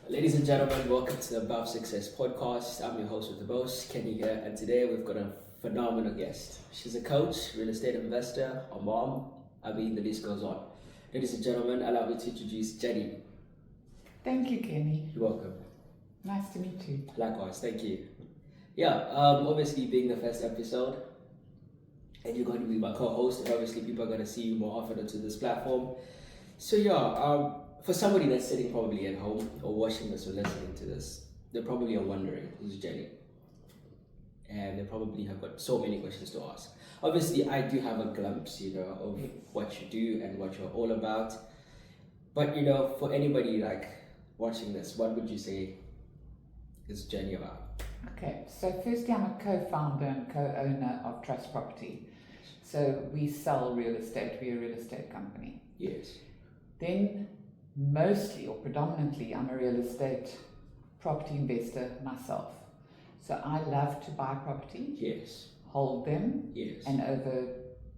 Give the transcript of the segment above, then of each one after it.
Ladies and gentlemen, welcome to the Above Success podcast. I'm your host with the most, Kenny here, and today we've got a phenomenal guest. She's a coach, real estate investor, a mom. The list goes on. Ladies and gentlemen, allow me to introduce Jenni. Thank you, Kenny. You're welcome. Nice to meet you. Likewise, thank you. Obviously being the first episode, and you're going to be my co-host, and obviously people are going to see you more often onto this platform. So for somebody that's sitting probably at home or watching this or listening to this, they probably are wondering who's Jenni, and they probably have got so many questions to ask. Obviously, I do have a glimpse, of what you do and what you're all about. But for anybody like watching this, what would you say is Jenni about? Okay, so firstly, I'm a co-founder and co-owner of Trust Property. So we sell real estate. We're a real estate company. Yes. Then mostly or predominantly, I'm a real estate property investor myself. So I love to buy property, Yes. hold them, Yes. and over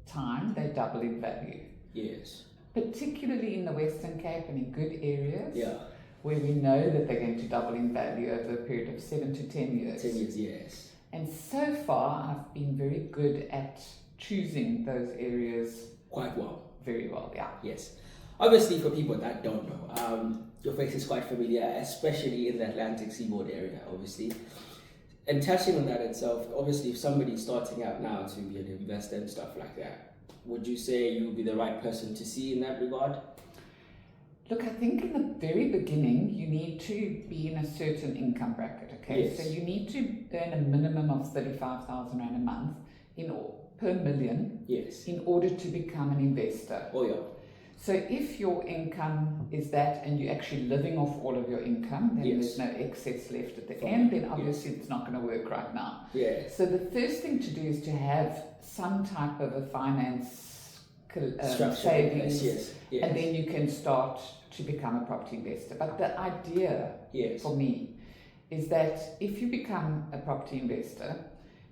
time they double in value. Yes. Particularly in the Western Cape and in good areas. Yeah. Where we know that they're going to double in value over a period of 7 to 10 years. 10 years, yes. And so far, I've been very good at choosing those areas Quite well. very well, yeah. Yes. Obviously, for people that don't know, your face is quite familiar, especially in the Atlantic Seaboard area, obviously. And touching on that itself, obviously, if somebody's starting out now to be an investor and stuff like that, would you say you would be the right person to see in that regard? Look, I think in the very beginning, you need to be in a certain income bracket, okay? Yes. So you need to earn a minimum of 35,000 Rand a month per million Yes. in order to become an investor. Oh, yeah. So if your income is that and you're actually living off all of your income, then Yes. there's no excess left at the From end, that, then obviously it's not going to work right now. Yes. So the first thing to do is to have some type of a finance Structure. savings, Yes. Yes. and then you can start to become a property investor. But the idea Yes. for me is that if you become a property investor,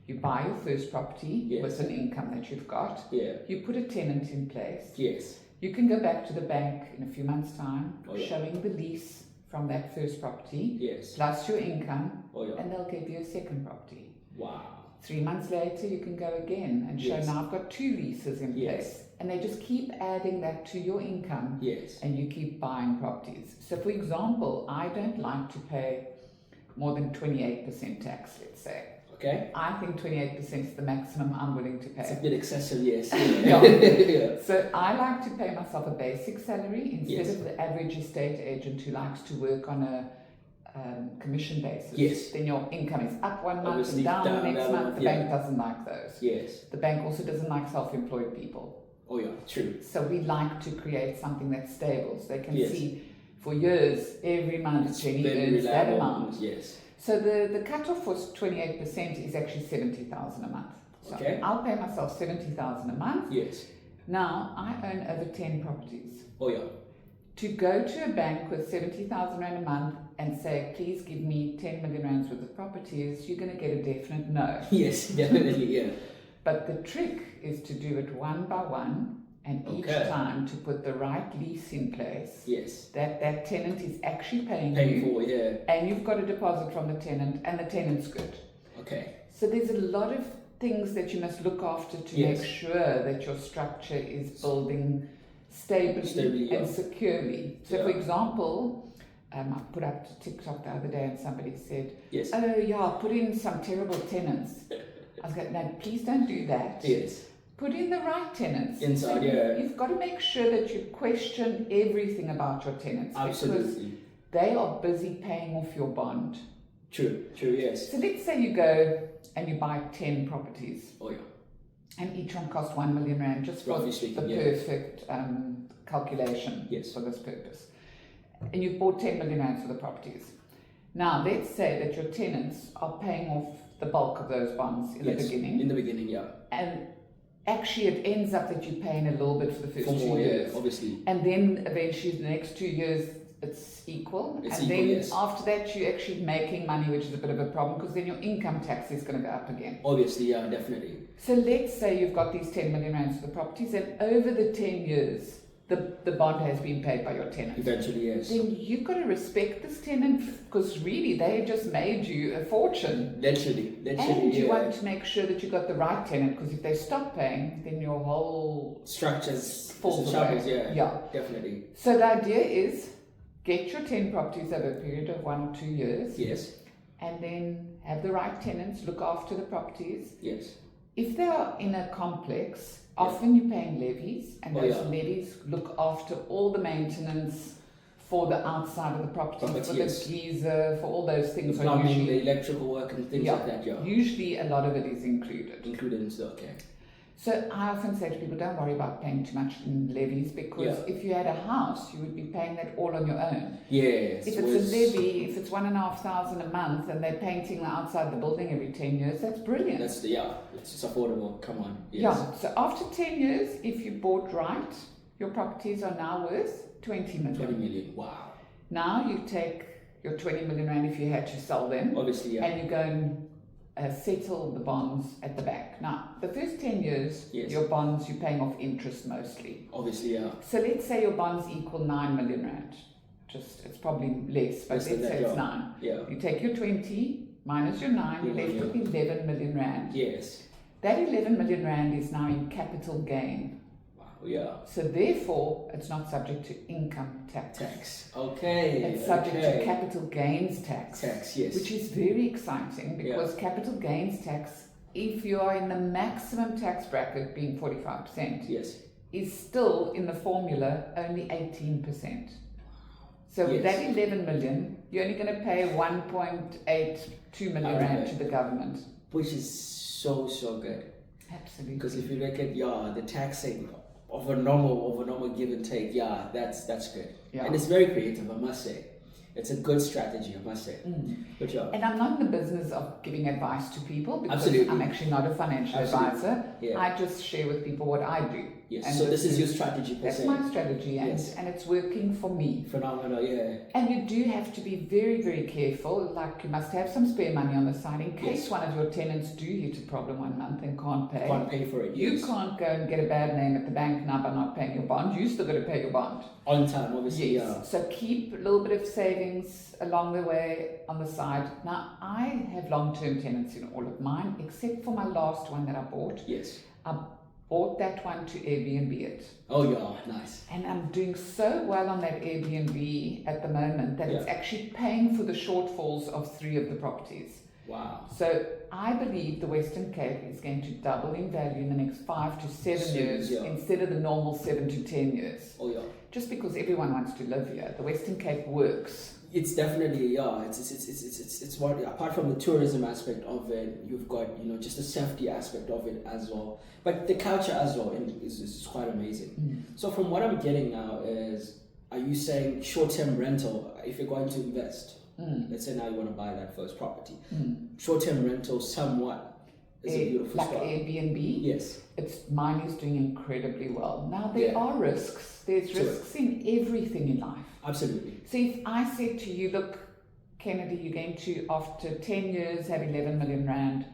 you buy your first property Yes. with an income that you've got, Yeah. you put a tenant in place. Yes. You can go back to the bank in a few months' time, Oh, yeah. showing the lease from that first property, Yes. plus your income, Oh, yeah. and they'll give you a second property. Wow. 3 months later, you can go again and show, Yes. now I've got 2 leases in Yes. place. And they just keep adding that to your income, Yes. and you keep buying properties. So for example, I don't like to pay more than 28% tax, let's say. Okay. I think 28% is the maximum I'm willing to It's a pay. bit excessive, yes. Yeah. Yeah. So I like to pay myself a basic salary instead Yes. of the average estate agent who likes to work on a commission basis. Yes. Then your income is up one month Obviously, and down the down, next down, month. The yeah. bank doesn't like those. Yes. The bank also doesn't like self-employed people. Oh, yeah. True. So we like to create something that's stable, so they can Yes. see for years, every month, Jenni Very earns that reliable. amount. Yes. So the cutoff for 28% is actually 70,000 a month. So Okay. I'll pay myself 70,000 a month. Yes. Now I own over 10 properties. Oh, yeah. To go to a bank with 70,000 Rand a month and say, please give me 10 million Rands worth of properties, you're going to get a definite no. Yes, definitely, yeah. But the trick is to do it one by one, and each Okay. time to put the right lease in place. Yes. That tenant is actually paying Paying you, for, yeah. and you've got a deposit from the tenant, and the tenant's good. Okay. So there's a lot of things that you must look after to Yes. make sure that your structure is building stably yeah. and securely. So Yeah. for example, I put up to TikTok the other day and somebody said, Yes. oh yeah, put in some terrible tenants. I was going, no, please don't do that. Yes. Put in the right tenants. Inside, So yeah. You've got to make sure that you question everything about your tenants. Because Absolutely. they are busy paying off your bond. True, yes. So let's say you go and you buy 10 properties, Oh, yeah. and each one costs 1 million Rand, just for Roughly the speaking, yeah. perfect calculation Yes. for this purpose. And you've bought 10 million Rands for the properties. Now, let's say that your tenants are paying off the bulk of those bonds in Yes. the beginning, In the beginning, yeah. and actually it ends up that you're paying a little bit for the first For 2 more, yeah, years. obviously. And then eventually the next 2 years it's equal. It's and equal, then yes. after that you're actually making money, which is a bit of a problem because then your income tax is going to go up again. Obviously, yeah, definitely. So let's say you've got these 10 million rands for the properties, and over the 10 years the bond has been paid by your tenant. Eventually, yes. Then you've got to respect this tenant, because really they just made you a fortune. Literally, And you yeah. want to make sure that you got the right tenant, because if they stop paying, then your whole Structures, falls shambles, away. yeah, definitely. So the idea is get your 10 properties over a period of 1 or 2 years. Yes, And then have the right tenants look after the properties. yes. If they are in a complex, often you're paying levies, and those levies look after all the maintenance for the outside of the property, for the geyser, for all those things. The plumbing, the electrical work and things like that, yeah. Usually a lot of it is included. Included in stuff, okay. So I often say to people, don't worry about paying too much in levies, because if you had a house, you would be paying that all on your own. Yes. If it's a levy, if it's $1,500 a month and they're painting the outside of the building every 10 years, that's brilliant. That's it's affordable, come on. Yes. Yeah, so after 10 years, if you bought right, your properties are now worth 20 million. 20 million, wow. Now you take your 20 million rand if you had to sell them, Obviously, and you go and settle the bonds at the bank. Now, the first 10 years, your bonds, you're paying off interest mostly. Obviously, yeah. So let's say your bonds equal 9 million rand. It's probably less, but let's say it's 9. Yeah. You take your 20 minus your 9, you're left with 11 million rand. Yes. That 11 million rand is now in capital gain. Wow, yeah. So therefore, it's not subject to income tax. Okay. It's subject to capital gains tax. Yes. Which is very exciting, because capital gains tax, if you are in the maximum tax bracket being 45%, is still in the formula only 18%. So with that 11 million, you're only going to pay 1.82 million rand to the government. Which is so good. Absolutely. Because if you look at the taxing of a normal give and take, that's good. Yeah. And it's very creative, I must say. It's a good strategy, I must say. Good job. And I'm not in the business of giving advice to people, because Absolutely. I'm actually not a financial advisor. Yeah. I just share with people what I do. Yes. And so this is your strategy per se. That's my strategy, and it's working for me. Phenomenal, yeah. And you do have to be very, very careful. Like, you must have some spare money on the side in case one of your tenants do hit a problem one month and can't pay. Can't pay for it. You can't go and get a bad name at the bank now by not paying your bond. You still got to pay your bond. On time, obviously, yeah. So keep a little bit of savings along the way on the side. Now, I have long-term tenants in all of mine, except for my last one that I bought. Yes. I bought that one to Airbnb it. Oh yeah, nice. And I'm doing so well on that Airbnb at the moment that it's actually paying for the shortfalls of 3 of the properties. Wow. So I believe the Western Cape is going to double in value in the next 5 to 7 years instead of the normal 7 to 10 years. Oh yeah. Just because everyone wants to live here. The Western Cape works. It's definitely it's one, apart from the tourism aspect of it, you've got just the safety aspect of it as well, but the culture as well is quite amazing. So from what I'm getting now is, are you saying short-term rental if you're going to invest? Let's say now you want to buy that first property. Short-term rental somewhat is a beautiful like start. Airbnb. Yes. Mine is doing incredibly well. Now there are risks. There's risks in everything in life. Absolutely. So if I said to you, look, Kennedy, you're going to, after 10 years, have 11 million rand,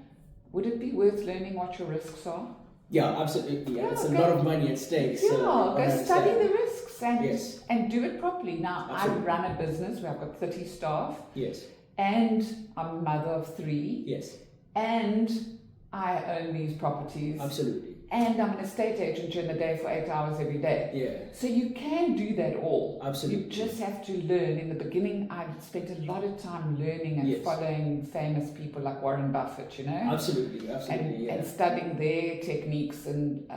would it be worth learning what your risks are? Yeah, absolutely. Yeah, it's a lot of money at stake. Yeah, so go study the risks and do it properly. Now, absolutely. I run a business where I've got 30 staff. Yes. And I'm a mother of 3. Yes. And I own these properties. Absolutely. And I'm an estate agent during the day for 8 hours every day. Yeah. So you can do that all. Absolutely. You just have to learn. In the beginning, I spent a lot of time learning and following famous people like Warren Buffett, Absolutely, and studying their techniques. And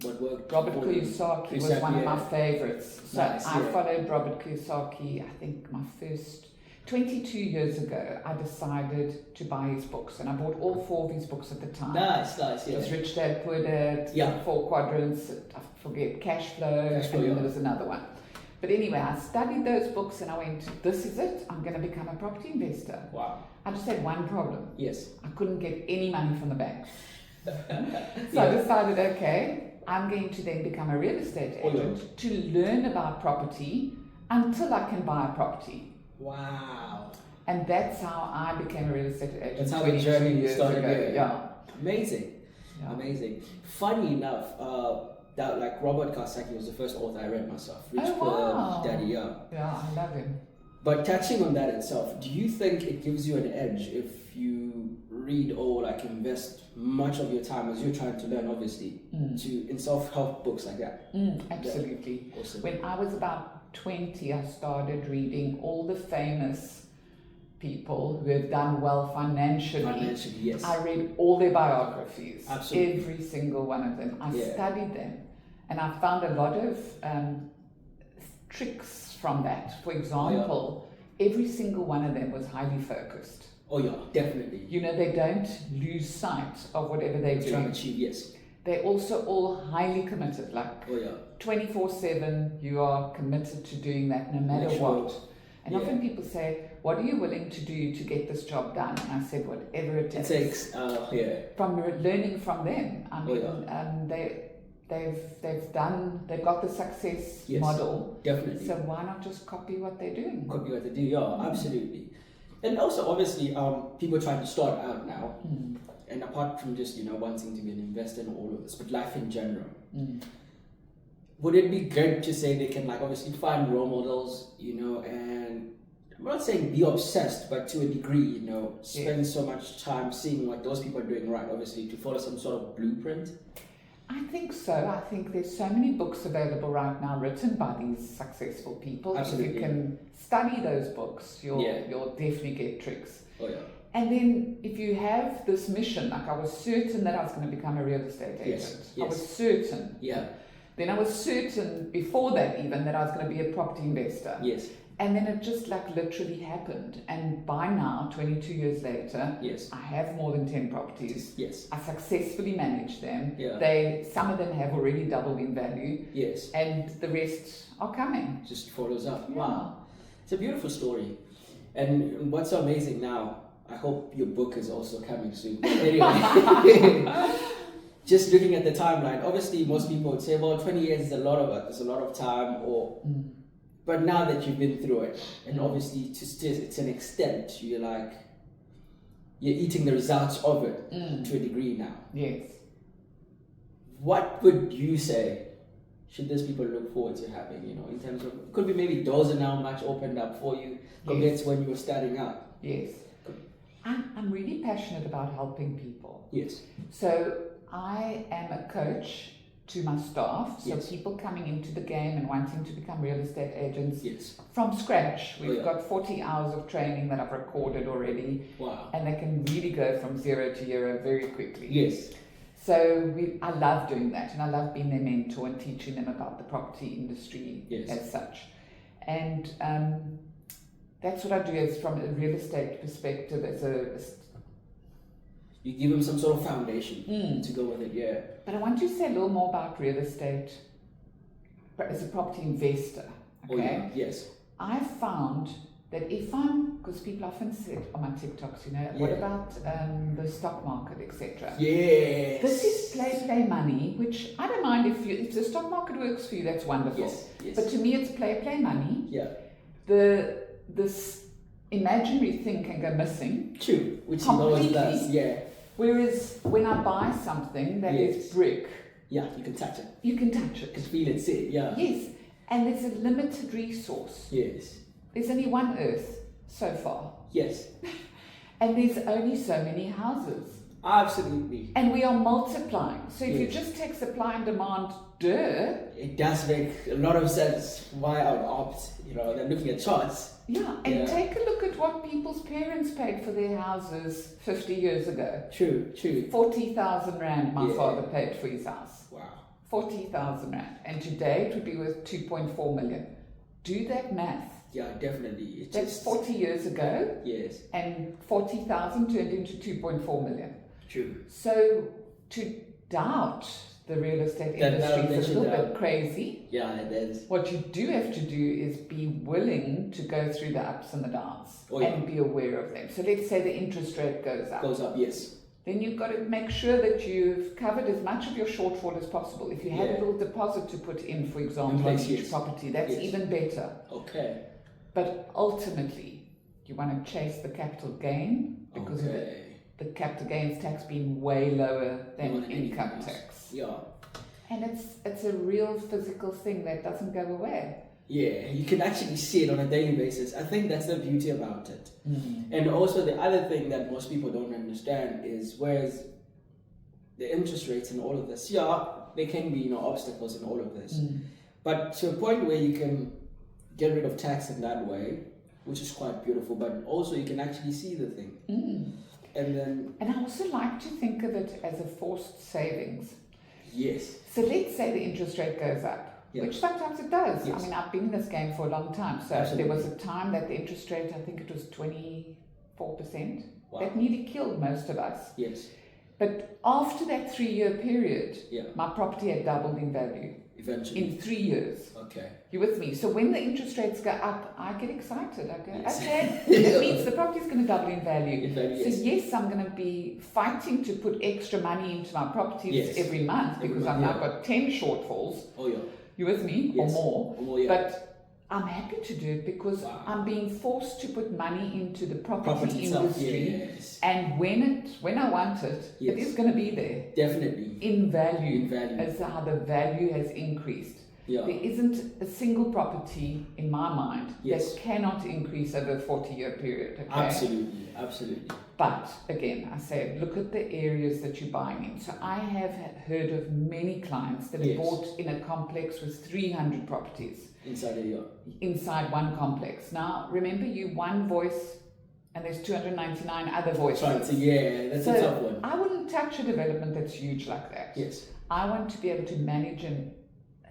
what worked. Robert Kiyosaki was one of my favorites. So nice, I followed Robert Kiyosaki, I think my first 22 years ago, I decided to buy his books, and I bought all 4 of his books at the time. Nice, It was Rich Dad, Poor Dad, 4 Quadrants, I forget, Cash Flow, and then there was another one. But anyway, I studied those books and I went, this is it, I'm going to become a property investor. Wow. I just had one problem. Yes. I couldn't get any money from the bank. So I decided, okay, I'm going to then become a real estate agent to learn about property until I can buy a property. Wow. And that's how I became a real estate agent. That's how the journey started. Yeah. Amazing. Yeah. Amazing. Funny enough, that like Robert Kiyosaki was the first author I read myself. Rich wow. Poor Daddy Young. Yeah, I love him. But touching on that itself, do you think it gives you an edge if you read or like invest much of your time as you're trying to learn, obviously, in self-help books like that? Absolutely. Yeah. Awesome. When I was about 20, I started reading all the famous people who have done well financially. Financially, yes. I read all their biographies. Absolutely. Every single one of them. I studied them. And I found a lot of tricks from that. For example, every single one of them was highly focused. Oh yeah, definitely. You know, they don't lose sight of whatever they're doing. Trying to achieve, yes. They're also all highly committed, like 24/7, you are committed to doing that no matter what. And often people say, what are you willing to do to get this job done? And I said, whatever it takes. From learning from them. I mean, they've got the success model. Definitely. So why not just copy what they're doing? Copy what they do, yeah, absolutely. And also, obviously, people trying to start out now, and apart from just, wanting to be an investor in all of this, but life in general, would it be good to say they can, like, obviously find role models, and I'm not saying be obsessed, but to a degree, spend so much time seeing what those people are doing right, obviously, to follow some sort of blueprint? I think so. I think there's so many books available right now written by these successful people. Absolutely. If you can study those books, you'll definitely get tricks. Oh yeah. And then if you have this mission, like I was certain that I was going to become a real estate agent. Yes. I was certain. Yeah. Then I was certain before that even that I was going to be a property investor. Yes. And then it just like literally happened. And by now, 22 years later, yes, I have more than 10 properties. Yes. I successfully manage them. Yeah. Some of them have already doubled in value. Yes. And the rest are coming. Just follows up. Yeah. Wow. It's a beautiful story. And what's so amazing now, I hope your book is also coming soon. Anyway, just looking at the timeline, obviously most people would say, well, 20 years is a lot of time, or but now that you've been through it, and obviously to an extent, you're eating the results of it to a degree now. Yes. What would you say should those people look forward to having, in terms of, could be maybe doors are now much opened up for you compared to when you were starting out? Yes. I'm really passionate about helping people. Yes. So I am a coach to my staff, so people coming into the game and wanting to become real estate agents from scratch. We've got 40 hours of training that I've recorded already. Wow. And they can really go from 0 to hero very quickly. Yes. So I love doing that, and I love being their mentor and teaching them about the property industry as such. And that's what I do as from a real estate perspective. You give them some sort of foundation to go with it, But I want to say a little more about real estate as a property investor. Okay? Oh, yeah. Yes. I found that because people often said on my TikToks, what about the stock market, etc. Yes. This is play money, which I don't mind if the stock market works for you, that's wonderful. Yes. Yes. But to me, it's play money. Yeah. This imaginary thing can go missing. True. Which completely. Does. Yeah. Whereas when I buy something that is brick, you can touch it. You can touch it. You can feel it, see it, yeah. Yes. And there's a limited resource. Yes. There's only one earth so far. Yes. And there's only so many houses. Absolutely. And we are multiplying. So if you just take supply and demand, it does make a lot of sense why I would opt, they're looking at charts. Yeah, and take a look at what people's parents paid for their houses 50 years ago. True. 40,000 Rand my father paid for his house. Wow. 40,000 Rand. And today it would be worth 2.4 million. Do that math. Yeah, definitely. That's 40 years ago. Yes. And 40,000 turned into 2.4 million. True. So to doubt the real estate industry is a little bit crazy. Yeah, it is. What you do have to do is be willing to go through the ups and the downs and be aware of them. So let's say the interest rate goes up. Goes up, yes. Then you've got to make sure that you've covered as much of your shortfall as possible. If you had a little deposit to put in, for example, on each property, that's even better. Okay. But ultimately, you want to chase the capital gain because of the capital gains tax being way lower than income tax. Yeah. And it's a real physical thing that doesn't go away. Yeah, you can actually see it on a daily basis. I think that's the beauty about it. And also the other thing that most people don't understand is whereas the interest rates and all of this, there can be obstacles in all of this. But to a point where you can get rid of tax in that way, which is quite beautiful, but also you can actually see the thing. And I also like to think of it as a forced savings. Yes. So let's say the interest rate goes up. Yeah. Which sometimes it does. Yes. I mean, I've been in this game for a long time. So Absolutely. there was a time that the interest rate, I think it was 24%. Wow. That nearly killed most of us. Yes. But after that 3-year period, Yeah. my property had doubled in value. Eventually. In 3 years. Okay. You with me? So when the interest rates go up, I get excited. I go, Yes. okay, it means the property's going to double in value. In value, So yes, I'm going to be fighting to put extra money into my properties every month because I've now got 10 shortfalls. Oh yeah. You with me? Yes. Or more. Yeah. But I'm happy to do it because I'm being forced to put money into the property industry. Yes. And when I want it, it is going to be there. Definitely. In value. In value. As to how the value has increased. Yeah. There isn't a single property in my mind Yes. that cannot increase over a 40-year period. Okay? Absolutely. Absolutely. But again, I say, look at the areas that you're buying in. So I have heard of many clients that have bought in a complex with 300 properties. Inside one complex. Now, remember, you one voice and there's 299 other voices. Right, so that's a tough one. I wouldn't touch a development that's huge like that. Yes. I want to be able to manage and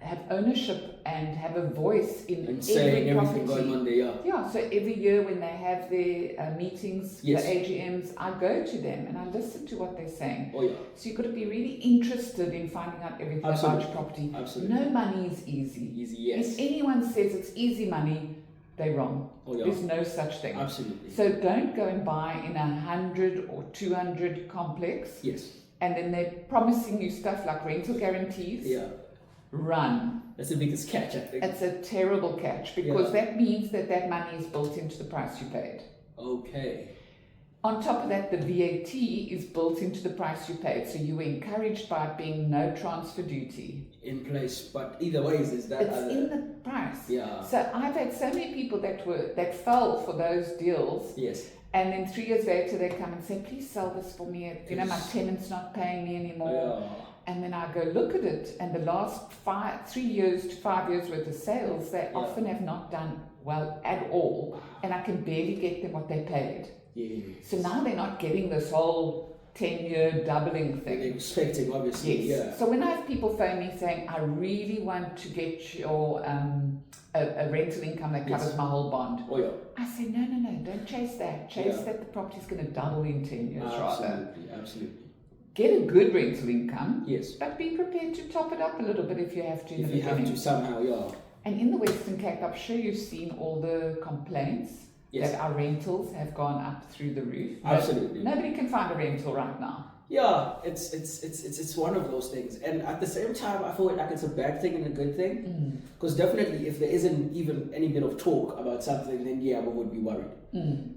have ownership and have a voice in and every saying property. Everything going on there, Yeah, so every year when they have their meetings, the AGMs, I go to them and I listen to what they're saying. Oh yeah. So you've got to be really interested in finding out everything about your property. Absolutely. No money is easy. Easy, yes. If anyone says it's easy money, they're wrong. Oh yeah. There's no such thing. Absolutely. So don't go and buy in 100 or 200 complex. Yes. And then they're promising you stuff like rental guarantees. Yeah. Run. That's the biggest catch, I think. It's a terrible catch because that means that money is built into the price you paid. Okay. On top of that, the VAT is built into the price you paid. So you were encouraged by it being no transfer duty. In place, but either way, is that it's in the price. Yeah. So I've had so many people that fell for those deals. Yes. And then 3 years later, they come and say, please sell this for me. You know, my tenant's not paying me anymore. Yeah. And then I go look at it, and the last 3 years to 5 years worth of sales, they often have not done well at all, and I can barely get them what they paid. Yes. So now they're not getting this whole 10-year doubling thing. They're expecting, obviously. Yes. Yeah. So when I have people phone me saying, I really want to get your a rental income that covers my whole bond. Oh yeah. I say, no, don't chase that. Chase that the property's going to double in 10 years rather. Absolutely. Get a good rental income, yes, but be prepared to top it up a little bit if you have to. If you have to somehow, yeah. And in the Western Cape, I'm sure you've seen all the complaints that our rentals have gone up through the roof. Absolutely. Nobody can find a rental right now. Yeah, it's one of those things, and at the same time, I feel like it's a bad thing and a good thing. Because definitely, if there isn't even any bit of talk about something, then we would be worried.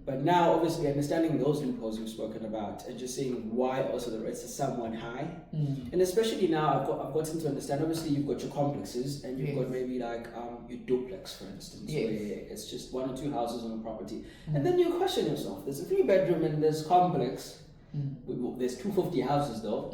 But now, obviously, understanding those loopholes you've spoken about, and just seeing why also the rates are somewhat high, and especially now, I've gotten to understand. Obviously, you've got your complexes, and you've got maybe like your duplex, for instance, where it's just 1 or 2 houses on a property, and then you question yourself. There's a 3-bedroom and there's complex. There's 250 houses though,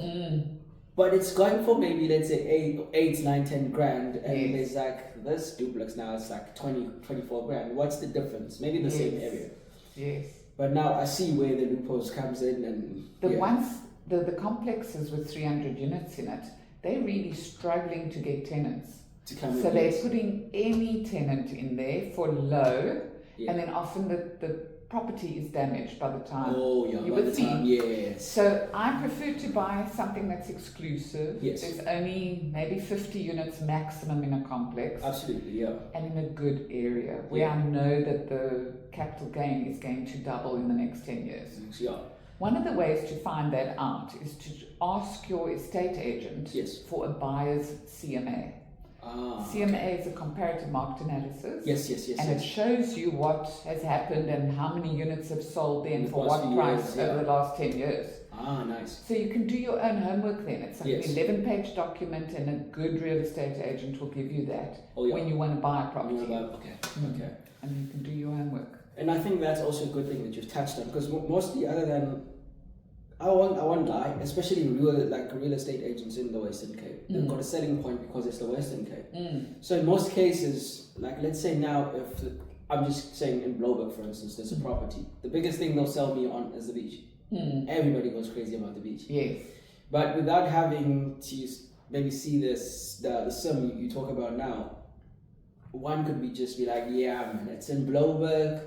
but it's going for maybe let's say 8, 9, 10 grand, and there's like this duplex now it's like 20, 24 grand. What's the difference? Maybe the same area. Yes. But now I see where the loopholes comes in, and the complexes with 300 units in it, they're really struggling to get tenants. To come in. So they're putting any tenant in there for low, and then often the property is damaged by the time you would see. Yes. So I prefer to buy something that's exclusive. Yes. There's only maybe 50 units maximum in a complex. Absolutely, yeah. And in a good area where I know that the capital gain is going to double in the next 10 years. Yeah. One of the ways to find that out is to ask your estate agent for a buyer's CMA. CMA is a comparative market analysis. Yes. And it shows you what has happened and how many units have sold then for what price over the last 10 years. Nice. So you can do your own homework then. It's like an 11-page document, and a good real estate agent will give you that when you want to buy a property. Okay. And you can do your homework. And I think that's also a good thing that you've touched on, because mostly, other than I won't lie, especially real estate agents in the Western Cape, they've got a selling point because it's the Western Cape. So in most cases, like let's say now, if I'm just saying in Bloberg, for instance, there's a property, the biggest thing they'll sell me on is the beach. Everybody goes crazy about the beach. Yes. But without having to maybe see the sum you talk about now, one could just be like, yeah, man, it's in Bloberg.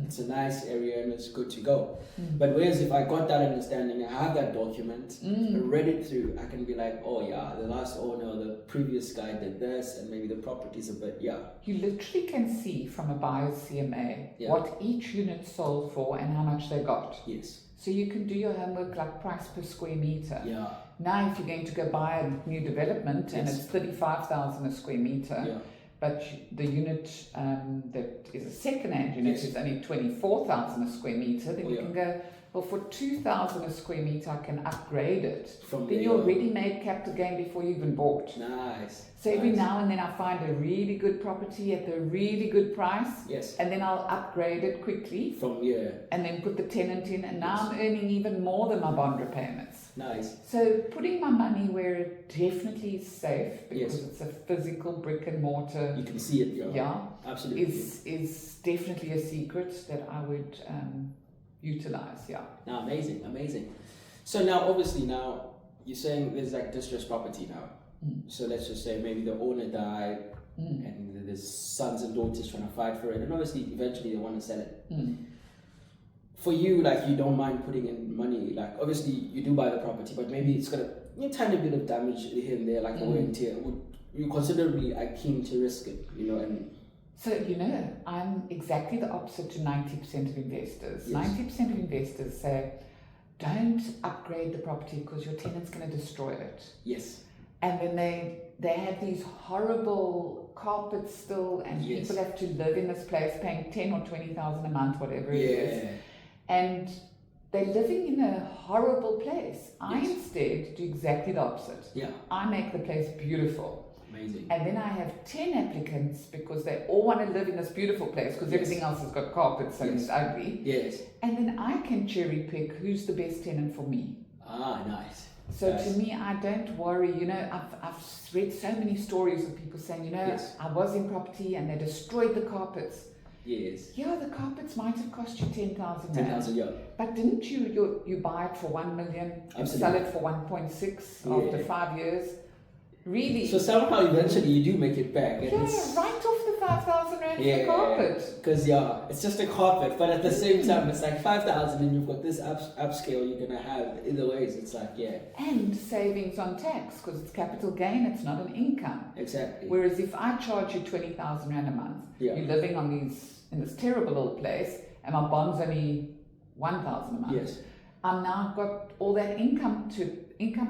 It's a nice area and it's good to go. But whereas if I got that understanding, I have that document, read it through, I can be like, oh yeah, the last owner, the previous guy did this, and maybe the property's a bit, You literally can see from a buyer's CMA what each unit sold for and how much they got. Yes. So you can do your homework like price per square meter. Yeah. Now if you're going to go buy a new development and it's 35,000 a square meter, but the unit that is a second-hand unit is only 24,000 a square meter, then you can go, well, for 2,000 a square meter, I can upgrade it. Then you already made capital gain before you even bought. Nice. So every now and then I find a really good property at a really good price. Yes. And then I'll upgrade it quickly. And then put the tenant in, and now I'm earning even more than my bond repayments. Nice. So putting my money where it definitely is safe, because it's a physical brick and mortar. You can see it. Yeah. Absolutely. Is definitely a secret that I would utilize. Yeah. Now, amazing. So now, obviously, you're saying there's like distressed property now. So let's just say maybe the owner died and there's sons and daughters trying to fight for it, and obviously eventually they want to sell it. For you, like, you don't mind putting in money, like obviously you do buy the property, but maybe it's got a tiny bit of damage here and there, like wear and tear. Would you considerably keen to risk it, and so, I'm exactly the opposite to 90% of investors. 90% of investors say, don't upgrade the property because your tenant's going to destroy it. Yes. And then they have these horrible carpets still, and people have to live in this place paying 10 or 20,000 a month, whatever it is. And they're living in a horrible place. I instead do exactly the opposite. I make the place beautiful. Amazing. And then I have 10 applicants because they all want to live in this beautiful place because everything else has got carpets and it's ugly. Yes. And then I can cherry pick who's the best tenant for me. Nice. So to me, I don't worry. I've read so many stories of people saying, I was in property and they destroyed the carpets. Yes. Yeah, the carpets might have cost you 10,000. 10,000, yeah. But didn't you buy it for 1 million and sell it for 1.6 after 5 years? Really? So somehow eventually you do make it back. And right off the 5,000 rand for the carpet. Because it's just a carpet, but at the same time it's like 5,000 and you've got this upscale you're gonna have. Either ways, it's like and savings on tax because it's capital gain. It's not an income. Exactly. Whereas if I charge you 20,000 rand a month, you're living in this terrible little place, and my bond's only 1,000 a month. Yes. I'm now got all that income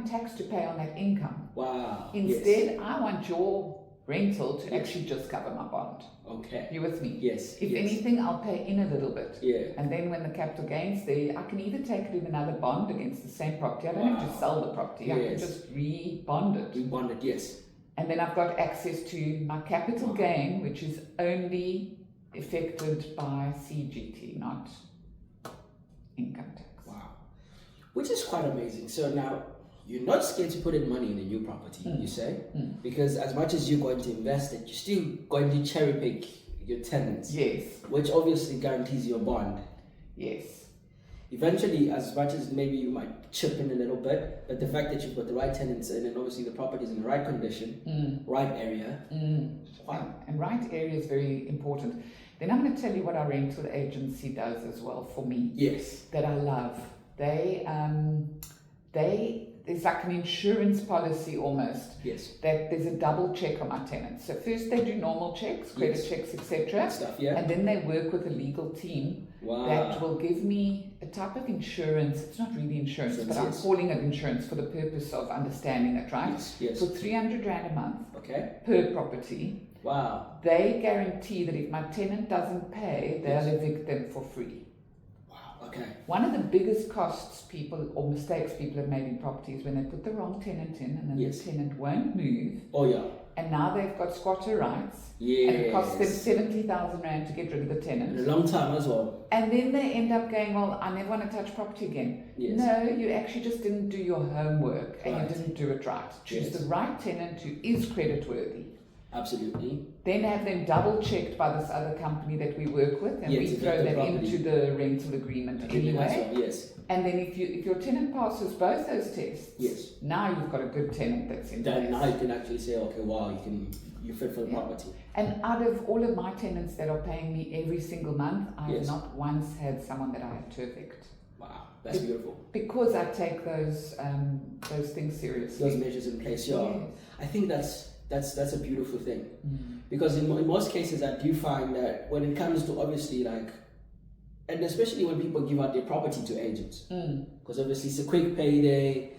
tax to pay on that income. Wow. Instead, I want your rental to actually just cover my bond. Okay. You with me? Yes. If anything, I'll pay in a little bit. Yeah. And then when the capital gains there, I can either take it in another bond against the same property. I don't have to sell the property. I can just re-bond it. Re-bond it, yes. And then I've got access to my capital gain, which is only affected by CGT, not income tax. Wow. Which is quite amazing. So now, you're not scared to put in money in a new property, you say? Because as much as you're going to invest it, you're still going to cherry pick your tenants. Yes. Which obviously guarantees your bond. Yes. Eventually, as much as maybe you might chip in a little bit, but the fact that you've got the right tenants in and obviously the property's in the right condition, right area. Wow. And right area is very important. Then I'm going to tell you what our rental agency does as well for me. Yes. That I love. It's like an insurance policy almost. Yes. That there's a double check on my tenants. So first they do normal checks, credit checks, etc. Stuff, yeah. And then they work with a legal team that will give me a type of insurance. It's not really insurance, but I'm calling it insurance for the purpose of understanding it, right? Yes. For 300 Rand a month okay. per property. Wow. They guarantee that if my tenant doesn't pay, they'll evict them for free. Wow, okay. One of the biggest costs people, or mistakes people have made in property is when they put the wrong tenant in and then the tenant won't move. Oh, yeah. And now they've got squatter rights. Yes. And it costs them 70,000 Rand to get rid of the tenant. In a long time as well. And then they end up going, well, I never want to touch property again. Yes. No, you actually just didn't do your homework and you didn't do it right. Choose the right tenant who is creditworthy. Absolutely. Then have them double checked by this other company that we work with, and we throw that into the rental agreement anyway. Well, yes. And then if your tenant passes both those tests, now you've got a good tenant that's in place. Now you can actually say, okay, wow, you fit for the property. And out of all of my tenants that are paying me every single month, I have not once had someone that I had to evict. Wow, that's beautiful. Because I take those things seriously. Those measures in place, I think that's a beautiful thing. Because in most cases I do find that when it comes to obviously and especially when people give out their property to agents, because obviously it's a quick payday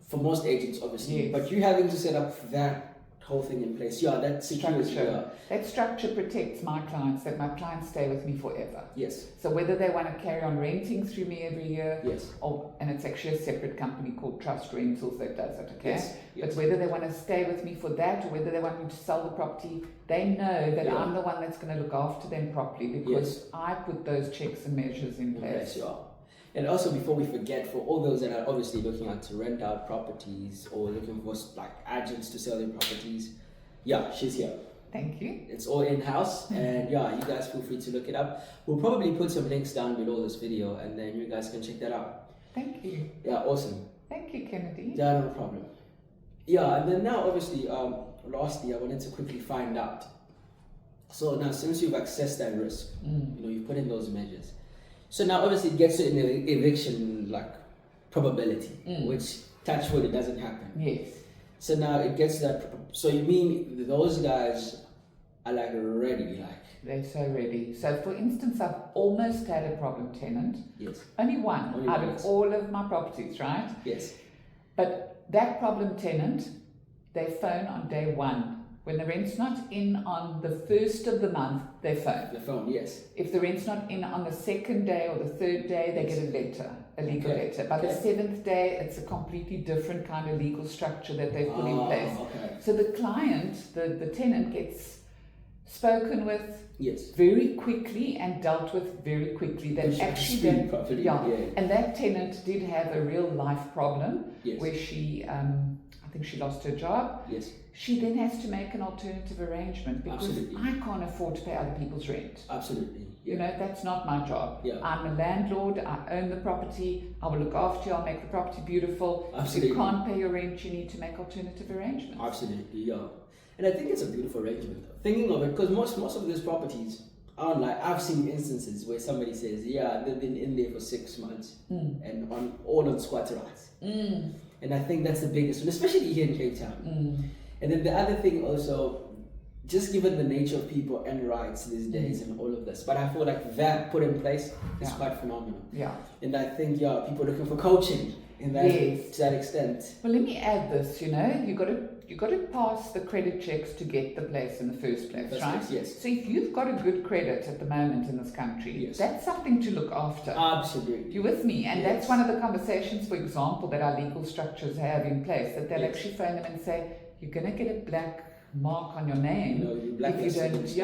for most agents obviously, but you having to set up that whole thing in place, that structure. That structure protects my clients, that my clients stay with me forever. Yes. So whether they want to carry on renting through me every year, yes, and it's actually a separate company called Trust Rentals that does it, okay? Yes. But whether they want to stay with me for that or whether they want me to sell the property, they know that I'm the one that's going to look after them properly because I put those checks and measures in place. And also, before we forget, for all those that are obviously looking at to rent out properties or looking for agents to sell their properties, she's here. Thank you. It's all in-house, and you guys feel free to look it up. We'll probably put some links down below this video, and then you guys can check that out. Thank you. Yeah, awesome. Thank you, Kennedy. Yeah, no problem. Yeah, and then now, obviously, lastly, I wanted to quickly find out. So now, since you've assessed that risk, you've put in those measures. So now, obviously, it gets to an eviction probability, which touch wood, it doesn't happen. Yes. So now it gets that. So you mean those guys are ready, They're so ready. So, for instance, I've almost had a problem tenant. Yes. Only one out of all of my properties, right? Yes. But that problem tenant, they phone on day one. When the rent's not in on the first of the month, they phone. The phone, yes. If the rent's not in on the second day or the third day, they get a letter, a legal letter. By the seventh day, it's a completely different kind of legal structure that they've put in place. Okay. So the client, the tenant gets spoken with very quickly and dealt with very quickly. That actually, and that tenant did have a real life problem where she, I think she lost her job. Yes. She then has to make an alternative arrangement because I can't afford to pay other people's rent. Absolutely. You know, that's not my job. I'm a landlord, I own the property, I will look after you, I'll make the property beautiful. Absolutely. If you can't pay your rent, you need to make alternative arrangements. Absolutely, And I think it's a beautiful arrangement. Thinking of it, because most of these properties aren't I've seen instances where somebody says, they've been in there for 6 months and all on squatter rights. And I think that's the biggest one, especially here in Cape Town. And then the other thing also, just given the nature of people and rights these days and all of this, but I feel that put in place is quite phenomenal. Yeah. And I think people are looking for coaching in that to that extent. Well, let me add this. You got to pass the credit checks to get the place in the first place, right? Yes. So if you've got a good credit at the moment in this country, that's something to look after. Absolutely. You with me? And that's one of the conversations, for example, that our legal structures have in place. That they'll actually phone them and say, you're going to get a black mark on your name if you don't if you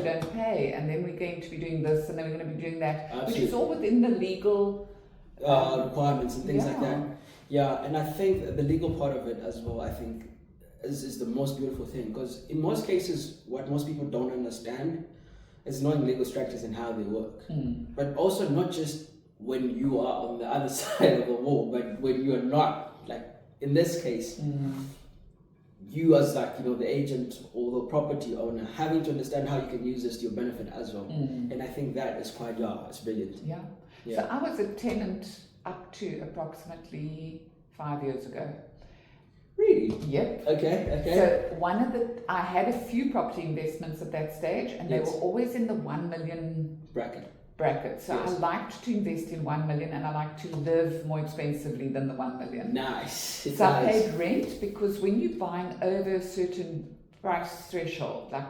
don't pay, and then we're going to be doing this and then we're going to be doing that, which is all within the legal requirements and things like that. And I think the legal part of it as well, I think is the most beautiful thing, because in most cases what most people don't understand is knowing legal structures and how they work, but also not just when you are on the other side of the wall, but when you're not, in this case, you as the agent or the property owner having to understand how you can use this to your benefit as well. And I think that is quite it's brilliant. So I was a tenant up to approximately 5 years ago. Really? Yep. Okay. So I had a few property investments at that stage, and they were always in the 1 million bracket. bracket. So Yes. I liked to invest in 1 million, and I like to live more expensively than the 1 million. Nice. So I paid rent, because when you're buying over a certain price threshold, like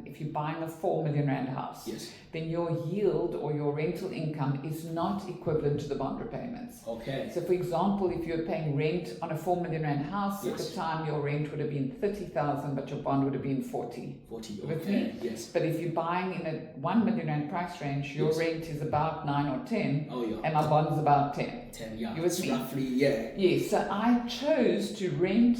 if you're buying a 4 million rand house, yes, then your yield or your rental income is not equivalent to the bond repayments. okay, So for example, if you're paying rent on a 4 million rand house, at yes, the time your rent would have been 30,000, but your bond would have been 40. With okay, me? yes, But if you're buying in a 1 million rand price range, your yes, rent is about 9 or 10, oh yeah, and my bond's about 10. 10, yeah, You with it's me? roughly, yeah, Yes, so I chose to rent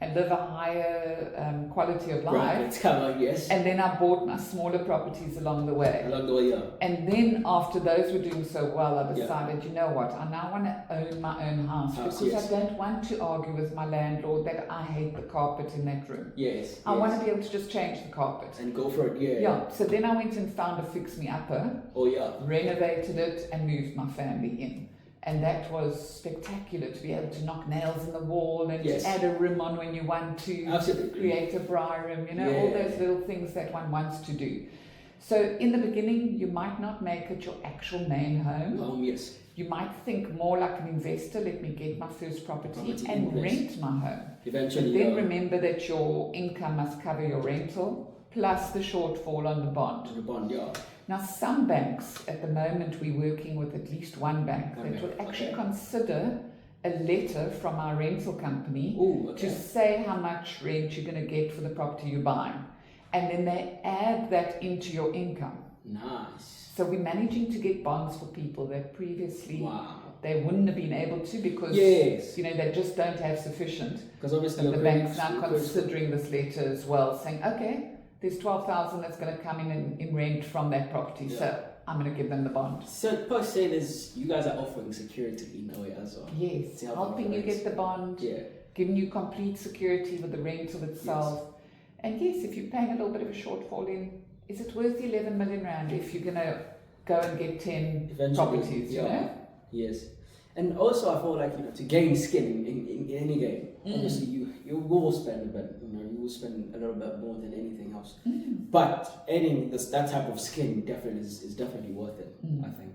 and live a higher quality of life. right, let's come on, yes, And then I bought my smaller properties along the way. along the way, yeah, And then after those were doing so well, I Yeah. decided, you know what, I now want to own my own house, because yes. I don't want to argue with my landlord that I hate the carpet in that room. yes, I yes. want to be able to just change the carpet. And go for it, yeah, Yeah, so then I went and found a fix-me-upper, oh yeah, renovated it, and moved my family in. And that was spectacular, to be able to knock nails in the wall and Yes. to add a room on when you want to, Absolutely. create a bra room, all Yeah. those little things that one wants to do. So in the beginning, you might not make it your actual main home. yes, You might think more like an investor, let me get my first property Property and in place. rent my home. eventually, But then remember that your income must cover your rental plus the shortfall on the bond. the bond, yeah, Now, some banks, at the moment, we're working with at least one bank One that would bank, actually okay. consider a letter from our rental company oh, to okay, say how much rent you're going to get for the property you're buying. And then they add that into your income. nice, So we're managing to get bonds for people that previously wow, they wouldn't have been able to, because yes, they just don't have sufficient. because obviously And your the bank's credit- now your credit- considering this letter as well, saying, okay, there's 12,000 that's going to come in rent from that property, Yeah. so I'm going to give them the bond. So per se, you guys are offering security in a way as well. Yes, To help helping you others. get the bond, Yeah, giving you complete security with the rental itself. And yes, if you're paying a little bit of a shortfall in, is it worth the 11 million rand if you're going to go and get 10 eventually, properties, yeah, yes. And also, I feel like to gain skin in any game, obviously you will spend a bit, you will spend a little bit more than anything else. But adding that type of skin definitely is definitely worth it. I think.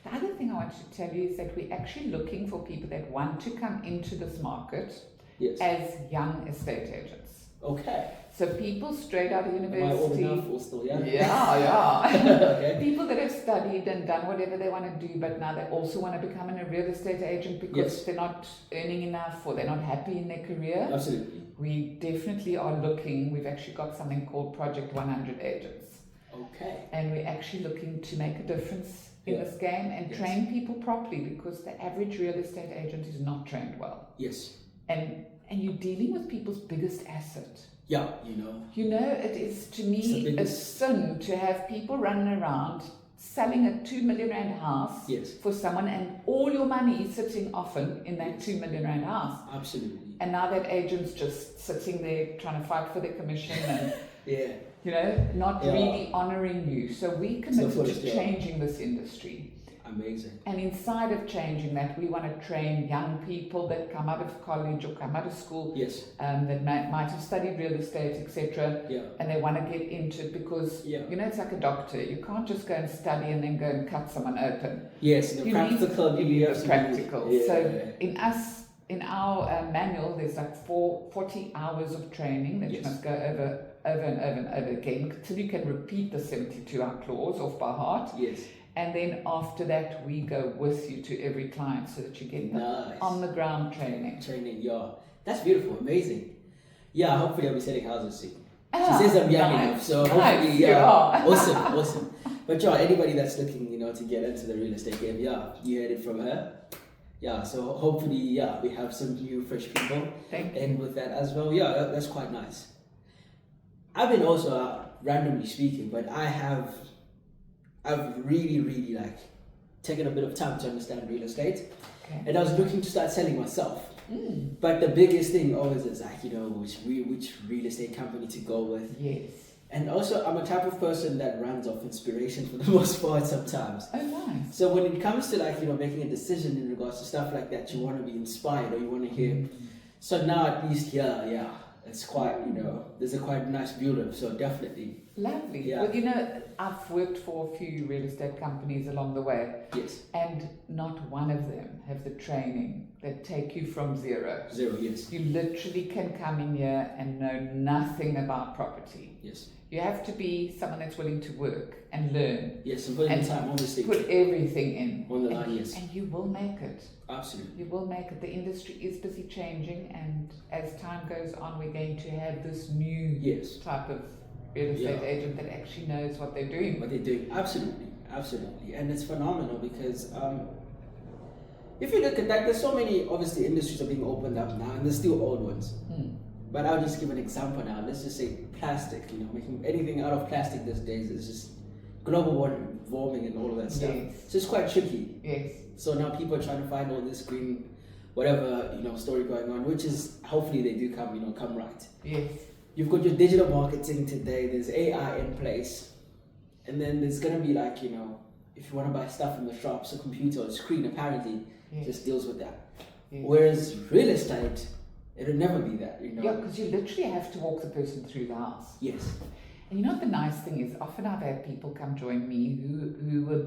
The other thing I wanted to tell you is that we're actually looking for people that want to come into this market Yes. as young estate agents. Okay. So people straight out of Am I old university. enough or still young? Yeah. Okay. People that have studied and done whatever they want to do, but now they also want to become a real estate agent because Yes. they're not earning enough or they're not happy in their career. Absolutely. We definitely are looking. We've actually got something called Project 100 Agents. Okay. And we're actually looking to make a difference in Yeah. this game and Yes. train people properly, because the average real estate agent is not trained well. Yes. And you're dealing with people's biggest asset. Yeah. It is to It's me the a biggest- sin to have people running around selling a 2 million rand house Yes. for someone, and all your money is sitting often in that 2 million rand house. Absolutely. And now that agent's just sitting there trying to fight for their commission and, Yeah. not Yeah. really honouring you. So we committed So to yeah. changing this industry. Amazing. And inside of changing that, we want to train young people that come out of college or come out of school, Yes. that might have studied real estate, etc. Yeah. And they want to get into it because, Yeah. it's like a doctor. You can't just go and study and then go and cut someone open. Yes. The You practical. need you the have to practical. Yeah. So in our manual, there's like 40 hours of training that you Yes. must go over and over and over again until you can repeat the 72-hour clause off by heart. Yes. And then after that, we go with you to every client so that you get the Nice. on-the-ground training. Training. Yeah. That's beautiful. Amazing. Yeah. Hopefully, I'll be selling houses soon. Ah, She says I'm young nice, enough, so nice, hopefully, you are. awesome. But yeah, anybody that's looking, to get into the real estate game, yeah, you heard it from her. Yeah, so hopefully, yeah, we have some new, fresh people. Thank you. And with that as well, yeah, that's quite nice. I've been also, randomly speaking, but I've really, really taken a bit of time to understand real estate. Okay. And I was looking to start selling myself. But the biggest thing always is which real estate company to go with. Yes. And also, I'm a type of person that runs off inspiration for the most part sometimes. Oh, nice. So when it comes to making a decision in regards to stuff like that, you want to be inspired or you want to hear. So now at least, yeah, it's quite, there's a quite nice build-up, so definitely. Lovely. Yeah. Well, I've worked for a few real estate companies along the way. Yes. And not one of them have the training that take you from zero. Zero, yes. You literally can come in here and know nothing about property. Yes. You have to be someone that's willing to work and learn. Yes, and put in time, obviously. Put everything in. On the line, yes. And you will make it. Absolutely. You will make it. The industry is busy changing, and as time goes on, we're going to have this new type of real estate agent that actually knows what they're doing. What they're doing. Absolutely. Absolutely. And it's phenomenal because if you look at that, there's so many, obviously, industries are being opened up now, and there's still old ones. But I'll just give an example now. Let's just say plastic, making anything out of plastic these days is just global warming and all of that stuff. Yes. So it's quite tricky. Yes. So now people are trying to find all this green, whatever, story going on, which is, hopefully they do come right. Yes. You've got your digital marketing today, there's AI in place. And then there's going to be like, if you want to buy stuff from the shops, a computer or a screen apparently just deals with that. Yes. Whereas real estate, it'll never be that, Yeah, because you literally have to walk the person through the house. Yes. And what the nice thing is, often I've had people come join me who were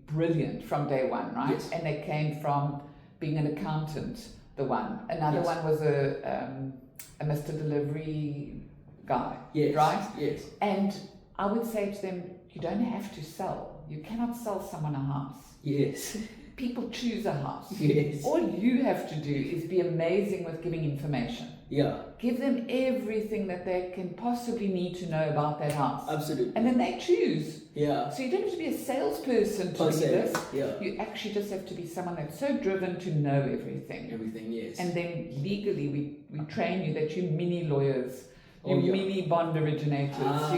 brilliant from day one, right? Yes. And they came from being an accountant, the one. Another one was a Mr. Delivery guy, right? Yes. And I would say to them, you don't have to sell. You cannot sell someone a house. Yes. People choose a house. Yes. All you have to do is be amazing with giving information. Yeah. Give them everything that they can possibly need to know about that house. Absolutely. And then they choose. Yeah. So you don't have to be a salesperson to do this. Yeah. You actually just have to be someone that's so driven to know everything. Everything, yes. And then legally we train you that you're mini lawyers, you're mini bond originators,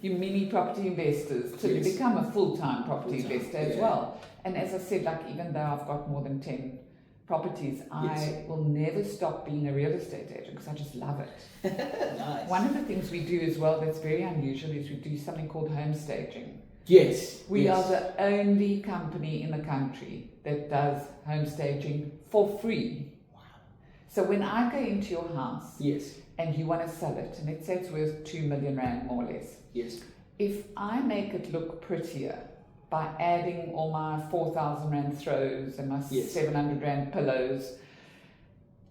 you're mini property investors till you become a full-time property investor as well. And as I said, like even though I've got more than 10 properties, I will never stop being a real estate agent because I just love it. Nice. One of the things we do as well that's very unusual is we do something called home staging. Yes. We are the only company in the country that does home staging for free. Wow. So when I go into your house Yes. and you want to sell it, and let's say it's worth 2 million rand more or less. Yes. If I make it look prettier by adding all my 4,000 rand throws and my 700 rand pillows,